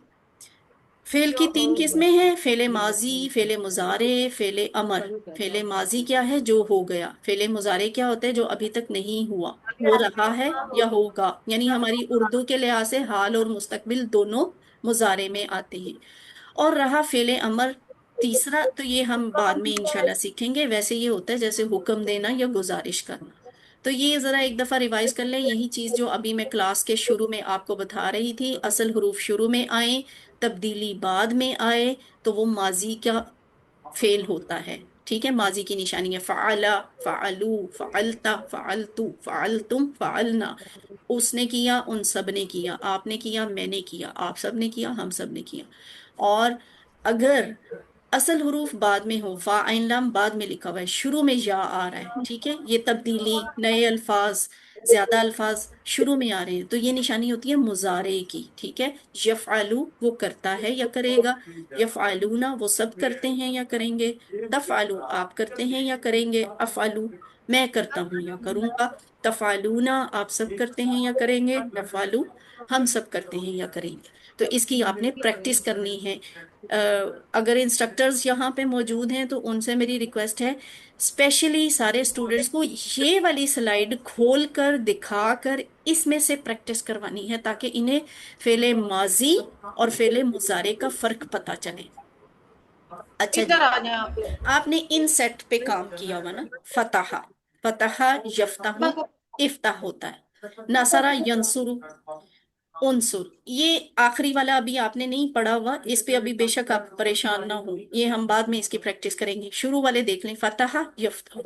फेल की तीन किस्में हैं: फेले माजी, फेले मुजारे, फेले अमर। फेले माजी क्या है? जो हो गया। फेले मुजारे क्या होता है? जो अभी तक नहीं हुआ, हो रहा है या होगा। यानी हमारी उर्दू के लिहाज से हाल और मुस्तकबिल दोनों मुजारे में आते हैं। और रहा फेले अमर तीसरा, तो ये हम बाद में इंशाल्लाह सीखेंगे। वैसे ये होता है जैसे हुक्म देना या गुजारिश करना। तो ये जरा एक दफा रिवाइज कर लें, यही चीज जो अभी मैं क्लास के शुरू में आपको बता रही थी। असल हरूफ शुरू में आए, तब्दीली बाद में आए, तो वो माजी का फेल होता है। ठीक है, माजी की निशानी है फ़अला, फ़अलू, फ़अलता, फ़अलतु, फ़अलतुम, फ़अलना। उसने किया, उन सब ने किया, आपने किया, मैंने किया, आप सब ने किया, हम सब ने किया। और अगर असल हरूफ बाद में हो, फा आइन लाम बाद में लिखा हुआ है, शुरू में या आ रहा है, ठीक है, ये तब्दीली, नए अल्फाज, ज्यादा अल्फाज शुरू में आ रहे हैं, तो ये निशानी होती है मुजारे की। ठीक है, यफ़अलु वो करता है या करेगा, यफ़अलूना वो सब करते हैं या करेंगे, तफ़अलु आप करते हैं या करेंगे, अफ़अलु میں کرتا ہوں یا کروں گا. تفعلونا آپ سب کرتے ہیں یا کریں گے. نفعلو ہم سب کرتے ہیں یا کریں گے. تو اس کی آپ نے پریکٹس کرنی ہے. اگر انسٹرکٹرز یہاں پہ موجود ہیں تو ان سے میری ریکویسٹ ہے اسپیشلی سارے اسٹوڈنٹس کو یہ والی سلائیڈ کھول کر دکھا کر اس میں سے پریکٹس کروانی ہے تاکہ انہیں فعل ماضی اور فعل مضارع کا فرق پتا چلے. اچھا جی، ادھر آ جائیں آپ. آپ نے ان سیٹ پہ کام کیا ہوا نا. فتح، فتح یفتح، افتح ہوتا ہے. نصرہ ینصر، انصر. یہ آخری والا ابھی آپ نے نہیں پڑھا ہوا، اس پہ ابھی بے شک آپ پریشان نہ ہو، یہ ہم بعد میں اس کی پریکٹس کریں گے. شروع والے دیکھ لیں. فتح یفتح،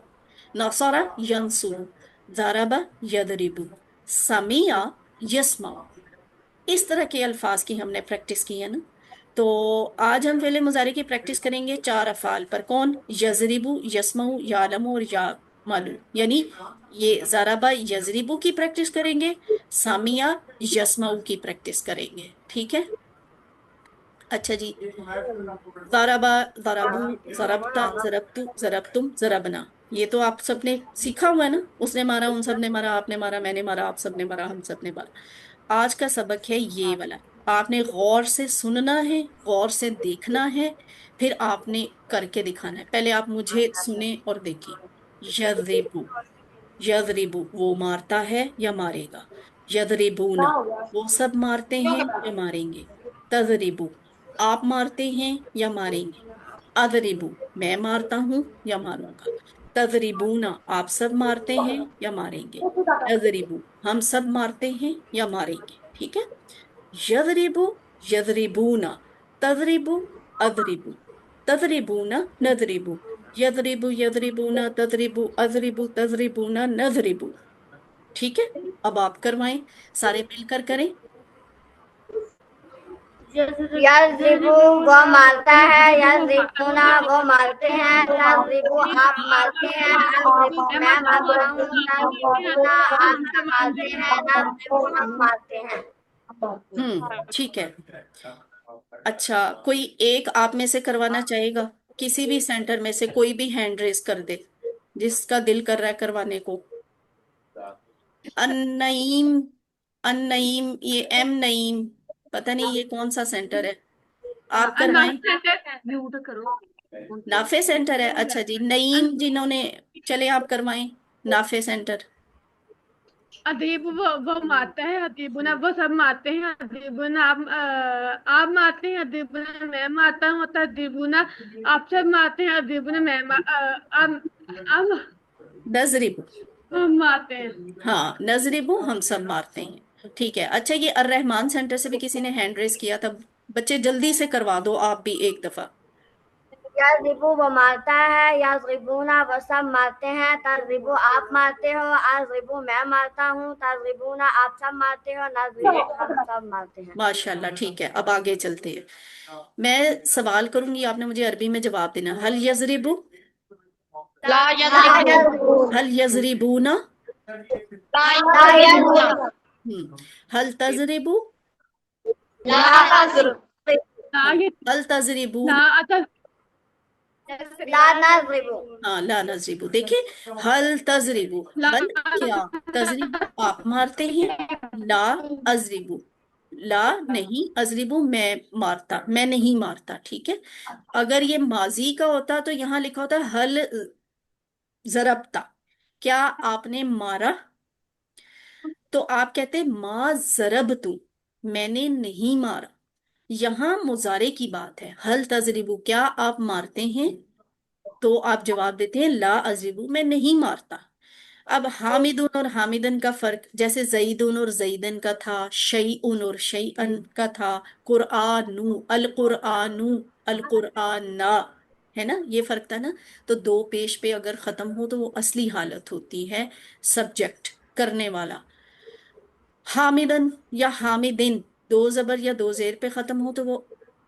نصر ینصر، ضرب یضرب، سمع یسمع. اس طرح کے الفاظ کی ہم نے پریکٹس کی ہے نا. تو آج ہم فعل مضارع کی پریکٹس کریں گے 4 افعال پر. کون؟ یضربو، یسمعو، یعلمو اور یعملو. یعنی یہ ضربہ یضربو کی پریکٹس کریں گے، سامعہ یسمعو کی پریکٹس کریں گے. ٹھیک ہے. اچھا جی، ضربہ، ضربو، ضربتا، ضربتو، ضربتم، ضربنا. یہ تو آپ سب نے سیکھا ہوا ہے نا. اس نے مارا، ان سب نے مارا، آپ نے مارا، میں نے مارا، آپ سب نے مارا، ہم سب نے مارا. آج کا سبق ہے یہ والا. آپ نے غور سے سننا ہے، غور سے دیکھنا ہے، پھر آپ نے کر کے دکھانا ہے. پہلے آپ مجھے سنیں اور دیکھیں. یضربو، یضربو وہ مارتا ہے یا مارے گا. یضربونا وہ سب مارتے ہیں یا ماریں گے. تضربو آپ مارتے ہیں یا ماریں گے. اضربو میں مارتا ہوں یا ماروں گا. تضربونا آپ سب مارتے ہیں یا ماریں گے. نضربو ہم سب مارتے ہیں یا ماریں گے. ٹھیک ہے. یضربو، یضربونا، تضربو، اضربو، تضربونا، نضربو، یضربو، یضربونا، تضربو، اضربو، تضربونا، نضربو. ٹھیک ہے. اب آپ کروائیں، سارے مل کر کریں. یضربو وہ مارتا ہے، یضربونا وہ مارتے ہیں، تضربو آپ مارتے ہیں، اضربو میں مارتا ہوں، تضربونا آپ سب مارتے ہیں، نضربو ہم مارتے ہیں. ٹھیک ہے. اچھا، کوئی ایک آپ میں سے کروانا چاہے گا؟ کسی بھی سینٹر میں سے کوئی بھی ہینڈ ریز کر دے جس کا دل کر رہا ہے کروانے کو. النعیم، النعیم، یہ ایم نعیم، پتہ نہیں یہ کون سا سینٹر ہے. آپ کروائیں. میوٹ کرو. نافع سینٹر ہے. اچھا جی، نعیم جنہوں نے، چلے آپ کروائیں. نافع سینٹر. ادیب وہ مارتا ہے، ادیبنا وہ سب مارتے ہیں، ادیبنا آپ مارتے ہیں، ادیبنا میں مارتا ہوں، تدیبنا آپ سب مارتے ہیں، ادیبنا میں آپ نضرب، ہم مارتے ہیں. ہاں نضرب ہم سب مارتے ہیں. ٹھیک ہے. اچھا، یہ الرحمان سینٹر سے بھی کسی نے ہینڈ ریز کیا تھا. بچے جلدی سے کروا دو آپ بھی ایک دفعہ. یضربو وہ مارتا ہے، یضربونا وہ سب مارتے ہیں، تضربو آپ مارتے ہو، اضربو میں مارتا ہوں، تضربونا آپ سب مارتے ہو، نضربو ہم سب مارتے ہیں. ماشاءاللہ. ٹھیک ہے. اب آگے چلتے ہیں. میں سوال کروں گی، آپ نے مجھے عربی میں جواب دینا. حل یضرب، لا لا یضربو، حل یضربون، لا یضربو، حل تضرب، لا تضرب، حل تضربون. لا نضربو. ہاں لا نضرب. دیکھیں، حل تضرب، حل کیا، تضرب آپ مارتے ہیں، لا اضرب لا نہیں، اضرب میں مارتا، میں نہیں مارتا. ٹھیک ہے. اگر یہ ماضی کا ہوتا تو یہاں لکھا ہوتا حل ضربتا، کیا آپ نے مارا. تو آپ کہتے ما ضربت، میں نے نہیں مارا. یہاں مضارع کی بات ہے. حل تضربو کیا آپ مارتے ہیں، تو آپ جواب دیتے ہیں لا اضربو میں نہیں مارتا. اب حامدن اور حامدن کا فرق، جیسے زیدن اور زیدن کا تھا، شیئن اور شیئن کا تھا، قرآن، القرآن، القرآن ہے نا، یہ فرق تھا نا. تو دو پیش پہ اگر ختم ہو تو وہ اصلی حالت ہوتی ہے سبجیکٹ، کرنے والا. حامدن یا حامدن دو زبر یا دو زیر پہ ختم ہو تو وہ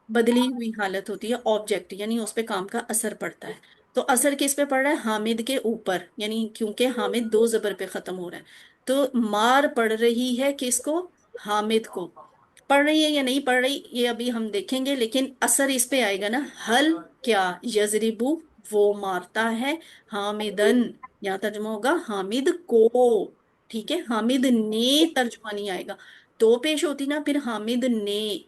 بدلی ہوئی حالت ہوتی ہے آبجیکٹ، یعنی اس پہ کام کا اثر پڑتا ہے. تو اثر کس پہ پڑ رہا ہے؟ حامد کے اوپر، یعنی کیونکہ حامد دو زبر پہ ختم ہو رہا ہے. تو مار پڑ رہی ہے کس کو؟ حامد کو. پڑھ رہی ہے یا نہیں پڑھ رہی یہ ابھی ہم دیکھیں گے، لیکن اثر اس پہ آئے گا نا. حل کیا، یضربو وہ مارتا ہے، حامدن यहाँ तर्जुमा होगा हामिद को, ठीक है, हामिद ने तर्जुमा नहीं आएगा। तो पेश होती ना फिर हामिद ने,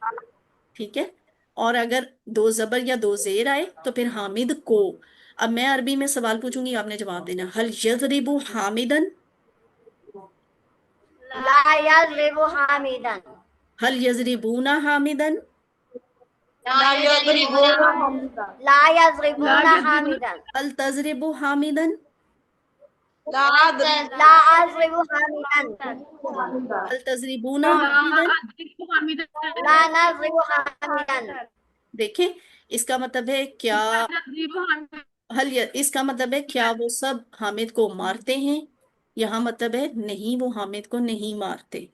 ठीक है। और अगर दो जबर या दो जेर आए तो फिर हामिद को। अब मैं अरबी में सवाल पूछूंगी, आपने जवाब देना। हल यजरिबु हामिदन, ला यज़रिबु हामिदन, हल यजरिबूना हामिदन, ला यज़रिबूना ला यज़रिबूना हामिदन, हल तजरिबु हामिदन, ला अज़रिबु हामिदन, हल तजरिबूना ला हामिदन। अज़रिबु हामिदन, ला नज़रिबु हामिदन। देखें, इसका मतलब है क्या, ला नज़रिबु हामिदन। इसका मतलब है क्या वो सब हामिद को मारते हैं? यहाँ मतलब है नहीं, वो हामिद को नहीं मारते।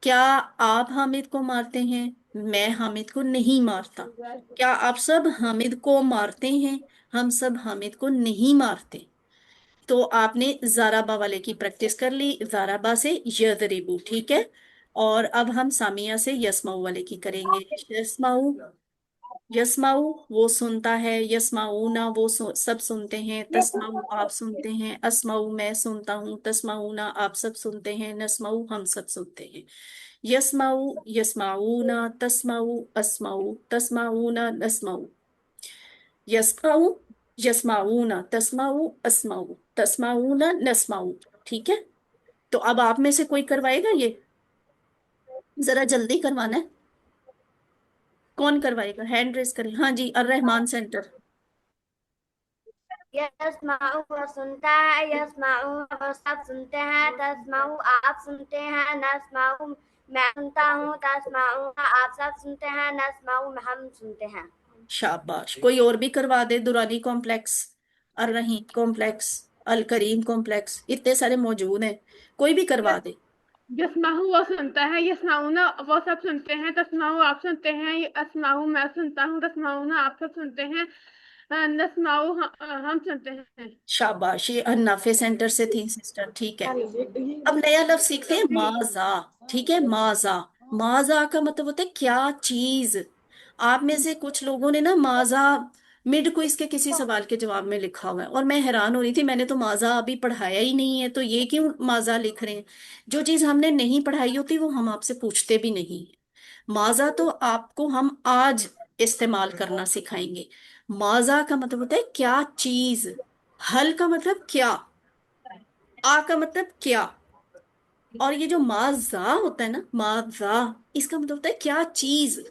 क्या आप हामिद को मारते हैं? मैं हामिद को नहीं मारता। क्या आप सब हामिद को मारते हैं? हम सब हामिद को नहीं मारते। तो आपने जाराबा वाले की प्रैक्टिस कर ली, जाराबा से यदरिबू, ठीक है। और अब हम सामिया से यस्माऊ वाले की करेंगे। यस्माऊ, यस्माऊ वो सुनता है, यस्माऊना वो सब सुनते हैं, तस्माऊ आप सुनते हैं, अस्माऊ मैं सुनता हूँ, तस्माऊना आप सब सुनते हैं, नस्माऊ हम सब सुनते हैं। यस्माऊ, यस्माऊना, तस्माऊ, अस्माऊ, तस्माऊना, नस्माऊ। यस्माऊ, यस्माऊना, तस्माऊ, अस्माऊ, तस्माऊना, नस्माऊ, ठीक है। तो अब आप में से कोई करवाएगा ये? जरा जल्दी करवाना है। कौन करवाएगा? हैंड रेस करें। हाँ जी, अर रहमान सेंटर। यस्माऊ वो सुनता है, यस्माऊ वो सब सुनते हैं, तस्माऊ आप सुनते हैं, नस्माऊ मैं सुनता हूँ, तस्माऊ आप सब सुनते हैं, नस्माऊ हम सुनते हैं। शाबाश। कोई और भी करवा दे, दुरानी कॉम्प्लेक्स, अर रहीम कॉम्प्लेक्स, अल करीम कॉम्प्लेक्स, इतने सारे मौजूद हैं, कोई भी करवा दे। यस्माहु वो सुनता है, यस्माउना वो सब सुनते हैं, तस्माहु आप सुनते हैं, अस्माहु मैं सुनता हूँ, तस्माउना आप सब सुनते हैं, नस्माहु हम सुनते हैं। शाबाश, ये अन्नाफे सेंटर से थी सिस्टर, ठीक है। अब नया लफ्ज सीखते हैं, माजा, ठीक है। माजा, माजा का मतलब होता है क्या चीज। आप में से कुछ लोगों ने ना माजा मिड को इसके किसी सवाल के जवाब में लिखा हुआ है, और मैं हैरान हो रही थी, मैंने तो माजा अभी पढ़ाया ही नहीं है, तो ये क्यों माजा लिख रहे हैं? जो चीज हमने नहीं पढ़ाई होती वो हम आपसे पूछते भी नहीं। माजा तो आपको हम आज इस्तेमाल करना सिखाएंगे। माजा का मतलब होता है क्या चीज। हल का मतलब क्या, आ का मतलब क्या। और ये जो माजा होता है ना, माजा, इसका मतलब होता है क्या चीज,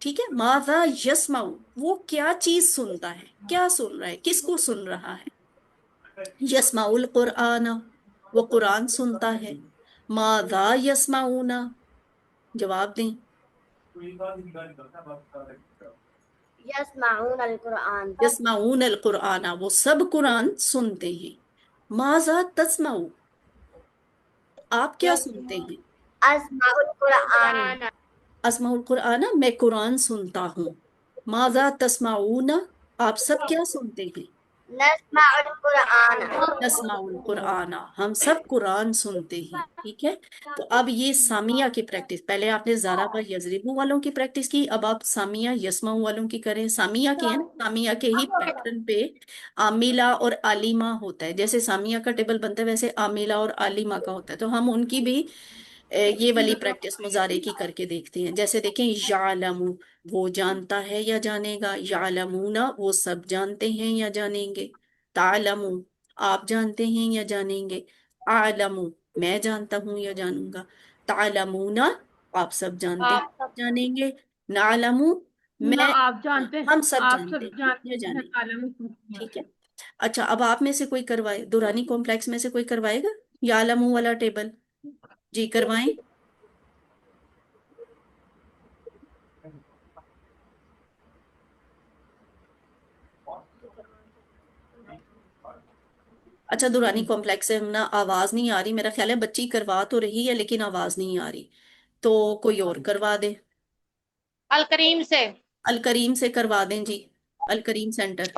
ठीक है। माजा यस्माउ, वो क्या चीज सुनता है, क्या सुन रहा है, किसको सुन रहा है। यस्माउल कुरआन, वो कुरान सुनता है। माजा यस्माउना, जवाब दें। यस्माऊन अल कुरआन, यस्माउन अल कुरआना, वो सब कुरान सुनते हैं। माजा तस्माउ, आप क्या सुनते हैं? अस्माउल कुरआन, अस्माउल कुरआना, मैं कुरान सुनता हूँ। माजा तस्माऊना, आप सब क्या सुनते हैं? नस्माउल कुरआन। नस्माउल कुरआना, हम सब कुरान सुनते हैं, ठीक है। तो अब ये सामिया की प्रैक्टिस, पहले आपने जारा व यजरिबू वालों की प्रैक्टिस की, अब आप सामिया यस्माऊ वालों की करें। सामिया की है ना, सामिया के ही पैटर्न पे आमिला और आलिमा होता है। जैसे सामिया का टेबल बनता है वैसे आमिला और आलिमा का होता है, तो हम उनकी भी ये वाली प्रैक्टिस मुजारे की करके देखते हैं। जैसे देखें, यालमू वो जानता है या जानेगा, यालमूना वो सब जानते हैं या जानेंगे, तालमू आप जानते हैं या जानेंगे, आलमू मैं जानता हूं या जानूंगा, तालमूना आप सब जानते हैं जानेंगे, नालमू ना मैं, आप जानते हम सब आप जानते सब हैं या जानते हैं, जानेंगे, आलम ठीक है। अच्छा, अब आप में से कोई करवाए, दुरानी कॉम्प्लेक्स में से कोई करवाएगा यालमू वाला टेबल? जी करवाएं। अच्छा, दुरानी कॉम्प्लेक्स से हम ना आवाज नहीं आ रही, मेरा ख्याल है बच्ची करवा तो रही है लेकिन आवाज नहीं आ रही, तो कोई और करवा दे। अल करीम से। अल करीम से करवा दें जी, अल करीम सेंटर।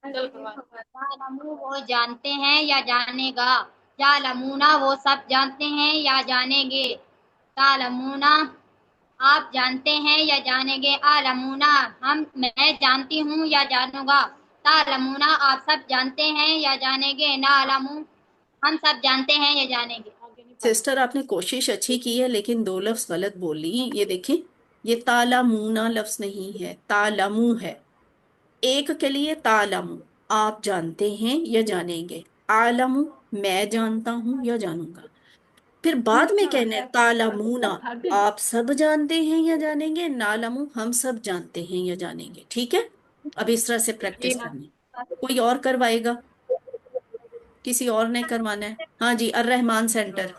यालमू वो जानते हैं या जानेगा, यालमूना वो सब जानते हैं या जानेंगे, तालमूना आप जानते हैं या जानेंगे। आलमूना मैं जानती हूँ या जानूंगा। तालमूना आप सब जानते हैं या जानेंगे। ना आलमू हम सब जानते हैं या जानेंगे। सिस्टर, आपने कोशिश अच्छी की है लेकिन दो लफ्ज गलत बोली। ये देखें, ये तालामूना लफ्ज नहीं है, तालमू है। एक के लिए तालमू, आप जानते हैं या जानेंगे। आलमू, मैं जानता हूं या जानूंगा। फिर बाद में कहना है तालमूना, आप सब जानते हैं या जानेंगे। नालमू, हम सब जानते हैं या जानेंगे। ठीक है, अब इस तरह से प्रैक्टिस करनी। कोई और करवाएगा? किसी और ने करवाना है? हाँ जी, अर रहमान सेंटर।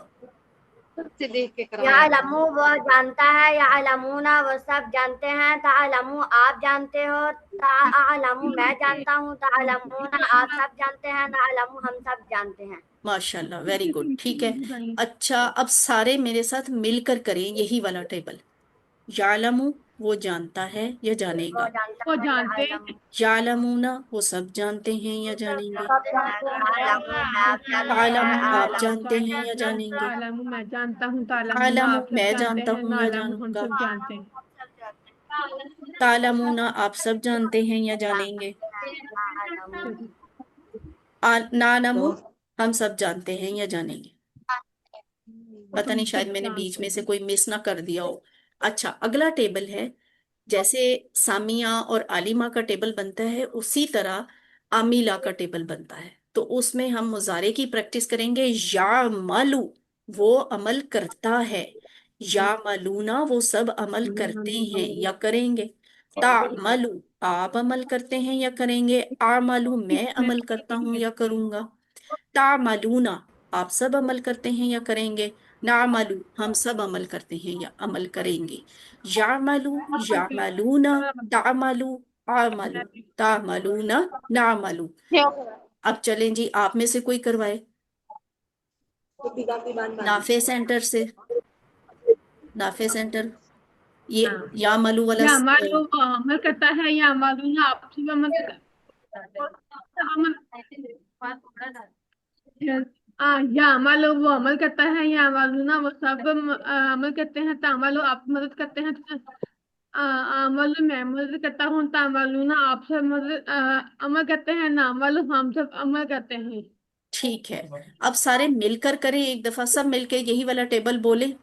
से देख के करवाया। यालमू वो जानता है, यालमूना वो सब जानते हैं, तालमू आप जानते हो, तालमू मैं जानता हूँ, तालमूना आप सब जानते हैं, नालमू हम सब जानते हैं। माशाल्लाह, वेरी गुड, ठीक है। अच्छा, अब सारे मेरे साथ मिलकर करें यही वाला टेबल। यालमू, वो जानता है या वो जानेगा। जानता वो है, जानते यालमू यालमूना, वो सब जानते हैं या जानेंगे। सब जानते हैं, तालमू आप जानते हैं, तालमू, आप आलमू जानते हैं या जानेंगे। तालमु मैं जानता हूँ, तालमुना आलमू, आप सब मैं जानते जानता हैं, हूँ या नालमु हम जानूंगा। सब जानते हैं। तालमूना, आप सब जानते हैं या जानेंगे। आलमू नालमू, हम सब जानते हैं या जानेंगे। पता हम नहीं, शायद सब मैंने बीच जानते में से हैं। कोई मिस ना कर दिया हो। अच्छा, अगला टेबल है, जैसे सामिया और आलिमा का टेबल बनता है उसी तरह आमिला का टेबल बनता है। तो उसमें हम मुजारे की प्रैक्टिस करेंगे। या मालू, वो अमल करता है। या मालूना, वो सब अमल करते हैं या करेंगे। ता मालू, आप अमल करते हैं या करेंगे। आ मालू, मैं अमल करता हूँ या करूंगा। ता मालूना, आप सब अमल करते हैं या करेंगे। ना मालू, हम सब अमल करते हैं या अमल करेंगे। या मालू, या मालूना, ता मालू, आ मालू, ता मालूना, ना मालू। अब चलें जी, आप में से कोई करवाए। नाफे सेंटर से, नाफे सेंटर, ये हाँ, या मालू वाला या मालूम अमल करता है, या मालूम ना आप सब अमल अमल या मालूम वो अमल करता है, या मालूम ना वो सब अमल करते हैं, तामालू आप मदद करते हैं। मालूम मैं मदद करता हूँ, तामालू ना आप सब मदद अमल करते हैं, ना मालूम हम सब अमल करते हैं। ठीक है। अब सारे मिलकर करें एक दफा, सब मिलके यही वाला टेबल बोले।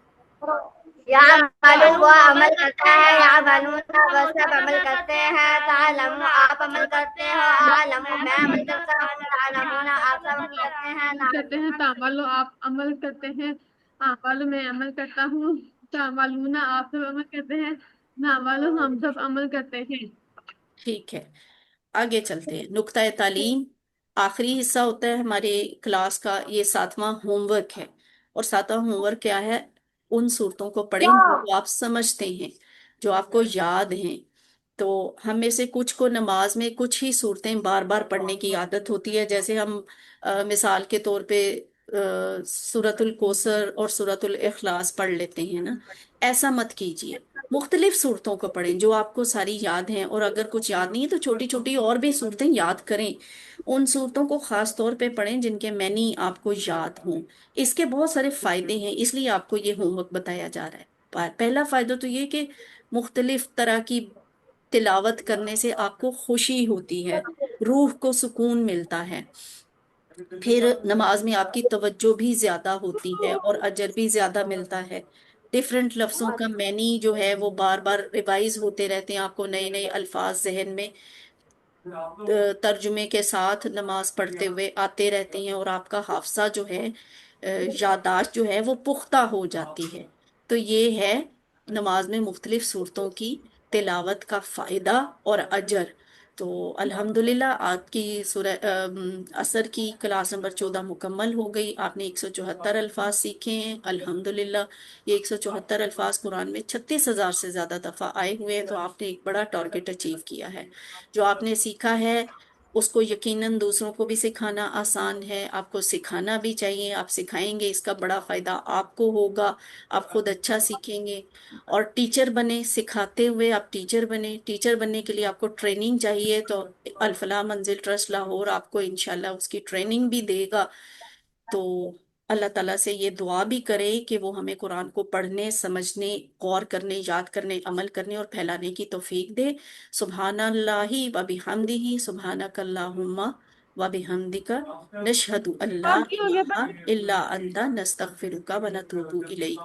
या मालूम वो अमल करता है, या मालूना वो सब अमल करते हैं, तालमू आप अमल करते हो, आलमू मैं अमल करता हूँ, तालमूना आप सब अमल करते हैं, करते हैं, तामालू आप अमल करते हैं। मालूम मैं अमल करता हूँ, तामालू ना आप सब अमल करते हैं, ना मालूम हम सब अमल करते हैं। ठीक है, आगे चलते हैं। नुक्ता तालीम, आखिरी हिस्सा होता है हमारे क्लास का, ये 7वां होमवर्क है। और 7वां होमवर्क क्या है? उन सूरतों को पढ़ें जो आप समझते हैं, जो आपको याद हैं। तो हम में से कुछ को नमाज में कुछ ही सूरतें बार बार पढ़ने की आदत होती है। जैसे हम मिसाल के तौर पे सूरतुल कौसर और सूरतुल इखलास पढ़ लेते हैं ना। ऐसा मत कीजिए, मुख्तलिफ सूरतों को पढ़ें जो आपको सारी याद हैं। और अगर कुछ याद नहीं है तो छोटी छोटी और भी सूरतें याद करें। उन सूरतों को खास तौर पे पढ़ें जिनके मैनी आपको याद हों। इसके बहुत सारे फायदे हैं, इसलिए आपको ये होमवर्क बताया जा रहा है। पहला फायदा तो ये कि मुख्तलिफ तरह की तिलावत करने से आपको खुशी होती है, रूह को सुकून मिलता है। फिर नमाज में आपकी तवज्जो भी ज्यादा होती है और अजर भी ज्यादा मिलता है। डिफरेंट लफ्जों का मैनी जो है वो बार बार रिवाइज होते रहते हैं, आपको नए नए अल्फाज जहन में तर्जुमे के साथ नमाज पढ़ते हुए आते रहते हैं। और आपका हाफसा जो है, यादाश्त जो है वो पुख्ता हो जाती है। तो ये है नमाज में मुख्तलिफ सूरतों की तिलावत का फायदा और अजर। तो अल्हम्दुलिल्लाह, आपकी सूरह असर की क्लास नंबर 14 मुकम्मल हो गई। आपने 174 अल्फाज सीखे हैं अल्हम्दुलिल्लाह। ये 174 अल्फाज कुरान में 36,000 से ज्यादा दफा आए हुए हैं। तो आपने एक बड़ा टारगेट अचीव किया है। जो आपने सीखा है उसको यकीनन दूसरों को भी सिखाना आसान है। आपको सिखाना भी चाहिए, आप सिखाएंगे इसका बड़ा फायदा आपको होगा। आप खुद अच्छा सीखेंगे और टीचर बने। सिखाते हुए आप टीचर बने। टीचर बनने के लिए आपको ट्रेनिंग चाहिए, तो अल फलाह मंजिल ट्रस्ट लाहौर आपको इंशाल्लाह उसकी ट्रेनिंग भी देगा। तो اللہ تعالیٰ سے یہ دعا بھی کرے کہ وہ ہمیں قرآن کو پڑھنے، سمجھنے، غور کرنے، یاد کرنے، عمل کرنے اور پھیلانے کی توفیق دے۔ سبحان اللہ و بحمدہ، سبحانک اللہم و بحمدک، نشہد ان لا آپ کی ہو گیا الہ الا انت، نستغفرک و نتوب الیک۔